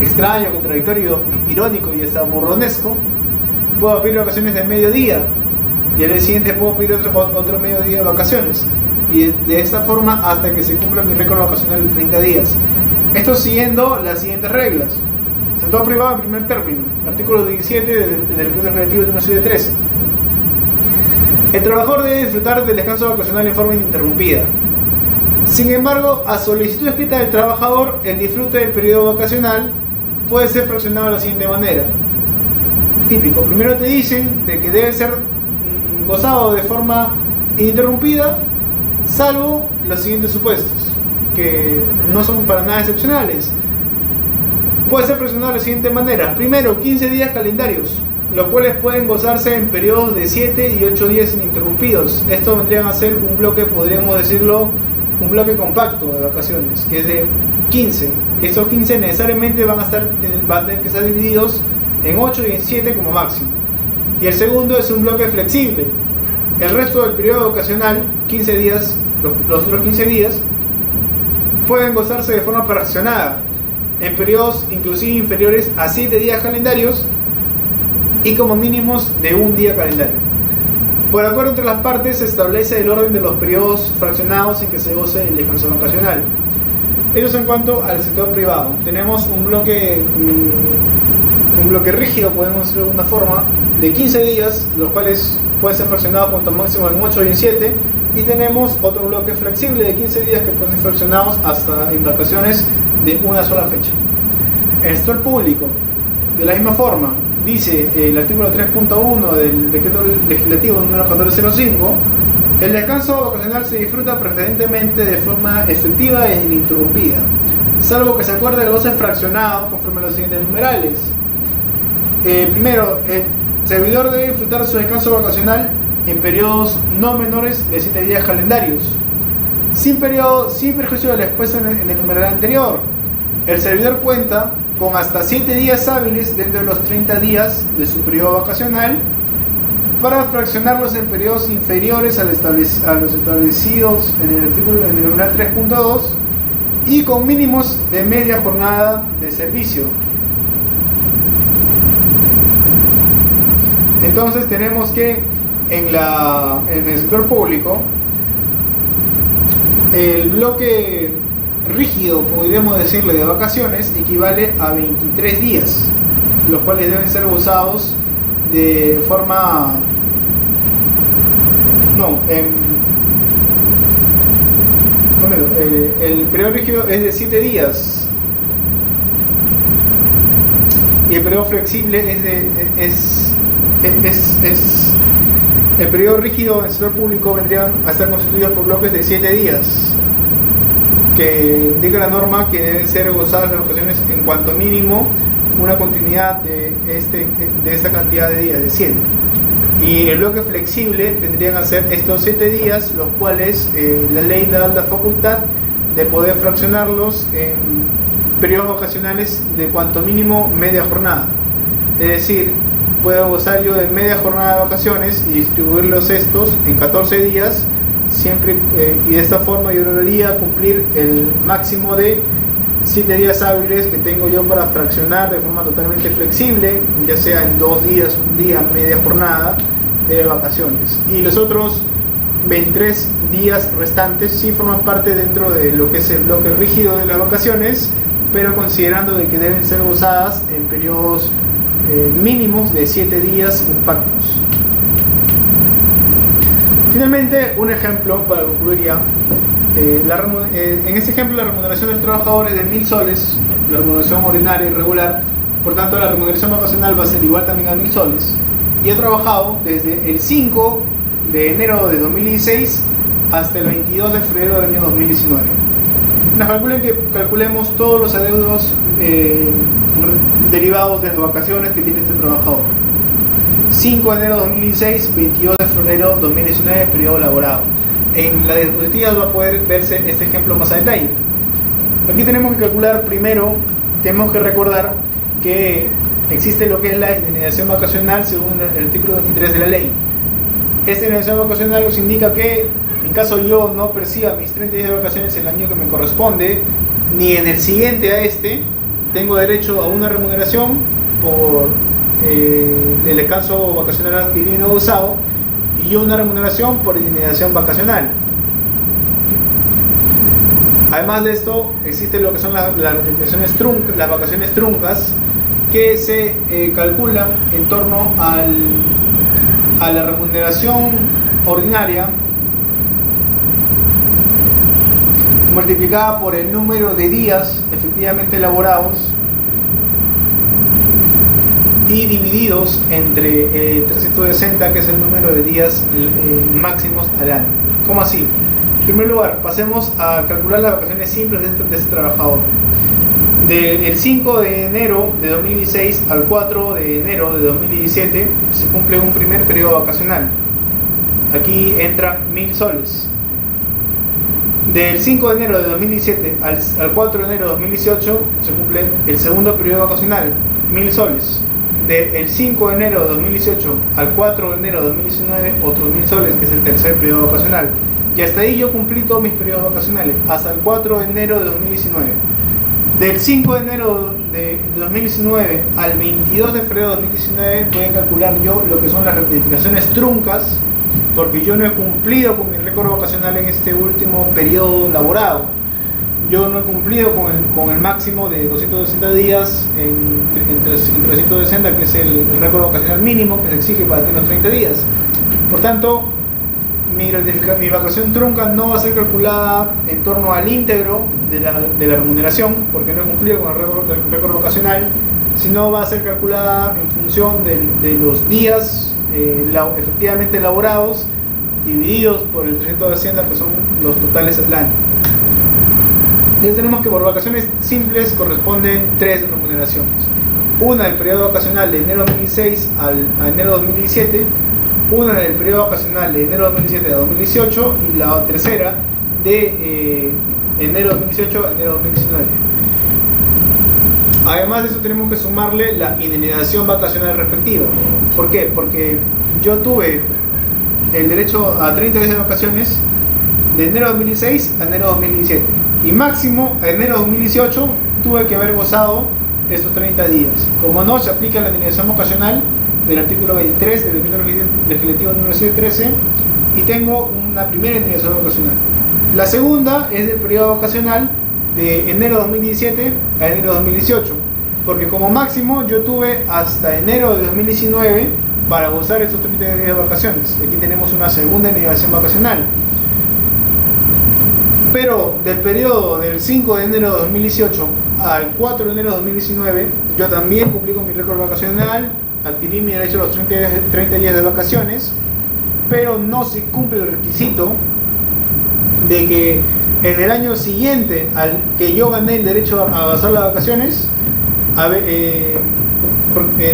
extraño, contradictorio, irónico y hasta borronesco. Puedo pedir vacaciones de mediodía y al día siguiente puedo pedir otro mediodía de vacaciones, y de esta forma hasta que se cumpla mi récord vacacional de 30 días. Esto siguiendo las siguientes reglas. Sector privado en primer término, artículo 17 del decreto legislativo número 713. El trabajador debe disfrutar del descanso vacacional en forma ininterrumpida. Sin embargo, a solicitud escrita del trabajador, el disfrute del periodo vacacional puede ser fraccionado de la siguiente manera. Típico, primero te dicen de que debe ser gozado de forma ininterrumpida, salvo los siguientes supuestos, que no son para nada excepcionales. Puede ser fraccionado de la siguiente manera. Primero, 15 días calendarios, los cuales pueden gozarse en periodos de 7 y 8 días ininterrumpidos. Esto vendrían a ser un bloque, podríamos decirlo, un bloque compacto de vacaciones, que es de 15. Estos 15 necesariamente van a tener que estar divididos en 8 y en 7 como máximo. Y el segundo es un bloque flexible. El resto del periodo vacacional, 15 días, los otros 15 días, pueden gozarse de forma fraccionada en periodos inclusive inferiores a 7 días calendarios y como mínimos de un día calendario. Por acuerdo entre las partes se establece el orden de los periodos fraccionados en que se goce el descanso vacacional. Eso es en cuanto al sector privado. Tenemos un bloque rígido, podemos decirlo de alguna forma, de 15 días, los cuales pueden ser fraccionados cuanto máximo en 8 y en 7, y tenemos otro bloque flexible de 15 días que pueden ser fraccionados hasta en vacaciones de una sola fecha. En el sector público, de la misma forma, dice el artículo 3.1 del decreto legislativo número 1405, el descanso vacacional se disfruta preferentemente de forma efectiva e ininterrumpida, salvo que se acuerde el goce fraccionado conforme a los siguientes numerales. Primero, el servidor debe disfrutar su descanso vacacional en periodos no menores de 7 días calendarios, sin perjuicio de lo expuesto en el numeral anterior. El servidor cuenta con hasta 7 días hábiles dentro de los 30 días de su periodo vacacional para fraccionarlos en periodos inferiores a los establecidos en el numeral 3.2 y con mínimos de media jornada de servicio. Entonces tenemos que en el sector público el bloque rígido, podríamos decirle, de vacaciones equivale a 23 días, los cuales deben ser gozados de forma... el periodo rígido es de 7 días y el periodo flexible el periodo rígido en el sector público vendrían a estar constituidos por bloques de 7 días. que indica la norma que deben ser gozadas las vacaciones en cuanto mínimo una continuidad de esta cantidad de días, de 7. Y el bloque flexible vendrían a ser estos 7 días, los cuales la ley da la facultad de poder fraccionarlos en periodos vacacionales de cuanto mínimo media jornada. Es decir, puedo gozar yo de media jornada de vacaciones y distribuirlos estos en 14 días, siempre, y de esta forma yo lograría cumplir el máximo de 7 días hábiles que tengo yo para fraccionar de forma totalmente flexible, ya sea en 2 días, un día, media jornada de vacaciones. Y los otros 23 días restantes sí forman parte dentro de lo que es el bloque rígido de las vacaciones, pero considerando de que deben ser gozadas en periodos mínimos de 7 días compactos. Finalmente, un ejemplo para concluir ya. En este ejemplo, la remuneración del trabajador es de 1000 soles, la remuneración ordinaria y regular, por tanto la remuneración vacacional va a ser igual también a 1000 soles. Y he trabajado desde el 5 de enero de 2016 hasta el 22 de febrero del año 2019. Nos calculemos todos los adeudos derivados de las vacaciones que tiene este trabajador. 5 de enero de 2016, 22 de febrero de 2019, periodo laborado. En la diapositiva va a poder verse este ejemplo más a detalle. Aquí tenemos que calcular primero, tenemos que recordar que existe lo que es la indemnización vacacional según el artículo 23 de la ley. Esta indemnización vacacional nos indica que en caso yo no perciba mis 30 días de vacaciones el año que me corresponde, ni en el siguiente a este, tengo derecho a una remuneración por el descanso vacacional adquirido y no usado, y una remuneración por indemnización vacacional. Además de esto, existe lo que son las vacaciones truncas, que se calculan en torno a la remuneración ordinaria multiplicada por el número de días efectivamente elaborados y divididos entre 360, que es el número de días máximos al año. ¿Cómo así? En primer lugar, pasemos a calcular las vacaciones simples de este trabajador. Del 5 de enero de 2016 al 4 de enero de 2017 se cumple un primer periodo vacacional. Aquí entran 1000 soles. Del 5 de enero de 2017 al 4 de enero de 2018 se cumple el segundo periodo vacacional, 1000 soles. Del 5 de enero de 2018 al 4 de enero de 2019, otros 1000 soles, que es el tercer periodo vacacional. Y hasta ahí yo cumplí todos mis periodos vacacionales, hasta el 4 de enero de 2019. Del 5 de enero de 2019 al 22 de febrero de 2019 voy a calcular yo lo que son las rectificaciones truncas, porque yo no he cumplido con mi récord vacacional en este último periodo laborado. Yo no he cumplido con el máximo de 260 días en 360, que es el récord vacacional mínimo que se exige para tener los 30 días. Por tanto, mi vacación trunca no va a ser calculada en torno al íntegro de la remuneración, porque no he cumplido con el récord vacacional, sino va a ser calculada en función de los días efectivamente elaborados, divididos por el 360, que son los totales al año. Entonces tenemos que por vacaciones simples corresponden 3 remuneraciones. Una del periodo vacacional de enero 2016 a enero 2017, una del periodo vacacional de enero 2017 a 2018 y la tercera de enero 2018 a enero 2019. Además de eso tenemos que sumarle la indemnización vacacional respectiva. ¿Por qué? Porque yo tuve el derecho a 30 días de vacaciones de enero 2016 a enero 2017 y máximo a enero 2018 tuve que haber gozado estos 30 días. Como no se aplica la indemnización vacacional del artículo 23 del decreto legislativo número 713 y tengo una primera indemnización vacacional. La segunda es del periodo vacacional de enero 2017 a enero 2018, porque como máximo yo tuve hasta enero de 2019 para gozar estos 30 días de vacaciones. Aquí tenemos una segunda indemnización vacacional. Pero del periodo del 5 de enero de 2018 al 4 de enero de 2019 yo también cumplí con mi récord vacacional, adquirí mi derecho a los 30 días de vacaciones, pero no se cumple el requisito de que en el año siguiente al que yo gané el derecho a gozar las vacaciones,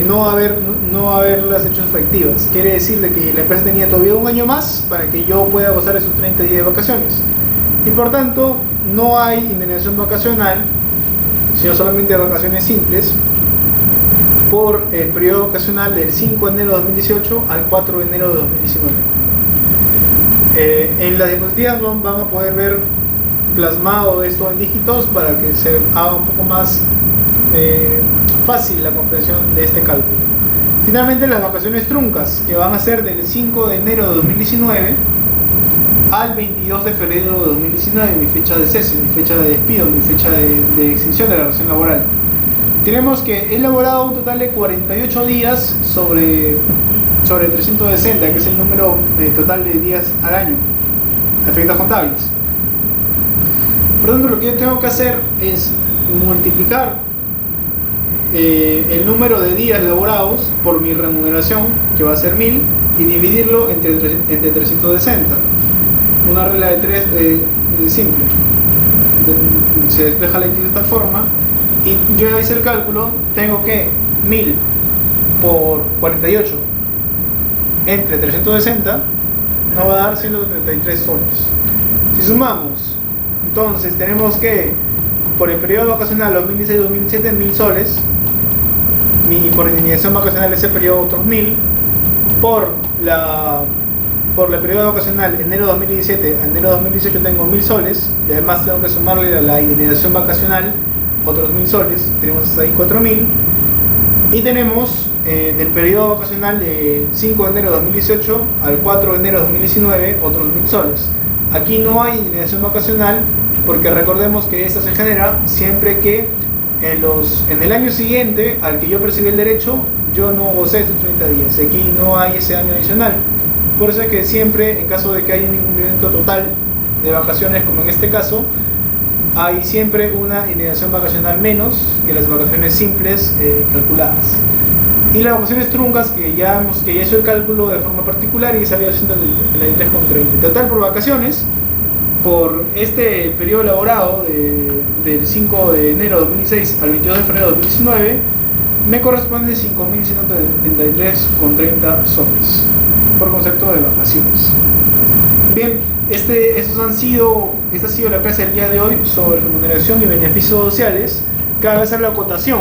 no haberlas hecho efectivas. Quiere decir de que la empresa tenía todavía un año más para que yo pueda gozar esos 30 días de vacaciones. Y por tanto, no hay indemnización vacacional, sino solamente vacaciones simples, por el periodo vacacional del 5 de enero de 2018 al 4 de enero de 2019. En las diapositivas van a poder ver plasmado esto en dígitos para que se haga un poco más fácil la comprensión de este cálculo. Finalmente, las vacaciones truncas, que van a ser del 5 de enero de 2019 al 22 de febrero de 2019, mi fecha de cese, mi fecha de despido, mi fecha de extinción de la relación laboral. Tenemos que he elaborado un total de 48 días sobre 360, que es el número total de días al año, a efectos contables. Por lo tanto, lo que yo tengo que hacer es multiplicar el número de días laborados por mi remuneración, que va a ser 1000, y dividirlo entre 360. Una regla de 3 simple. Se despeja la x de esta forma, y yo ya hice el cálculo. Tengo que 1000 por 48 entre 360 nos va a dar 133 soles. Si sumamos, entonces tenemos que por el periodo vacacional 2016-2017 1000 soles, y por indemnización vacacional ese periodo otros 1000, por el periodo vacacional enero 2017 a enero 2018 tengo 1000 soles, y además tengo que sumarle a la indemnización vacacional otros 1000 soles, tenemos hasta ahí 4000, y tenemos del periodo vacacional de 5 de enero de 2018 al 4 de enero de 2019 otros 1000 soles. Aquí no hay indemnización vacacional, porque recordemos que esta se genera siempre que en el año siguiente al que yo percibí el derecho yo no gocé esos 30 días. Aquí no hay ese año adicional. Por eso es que siempre, en caso de que haya un incumplimiento total de vacaciones, como en este caso, hay siempre una indemnización vacacional menos que las vacaciones simples calculadas. Y las vacaciones truncas, que ya hizo el cálculo de forma particular y salió 133,30. Total por vacaciones, por este periodo elaborado del 5 de enero de 2016 al 22 de febrero de 2019, me corresponde 5.133,30 soles por concepto de vacaciones. Bien, esta ha sido la clase del día de hoy sobre remuneración y beneficios sociales. Cabe hacer la acotación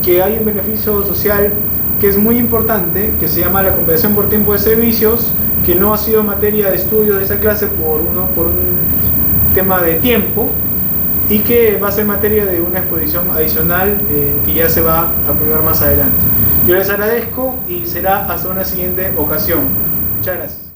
que hay un beneficio social que es muy importante, que se llama la compensación por tiempo de servicios, que no ha sido materia de estudio de esta clase por un tema de tiempo, y que va a ser materia de una exposición adicional que ya se va a aprobar más adelante. Yo les agradezco y será hasta una siguiente ocasión. Muchas gracias.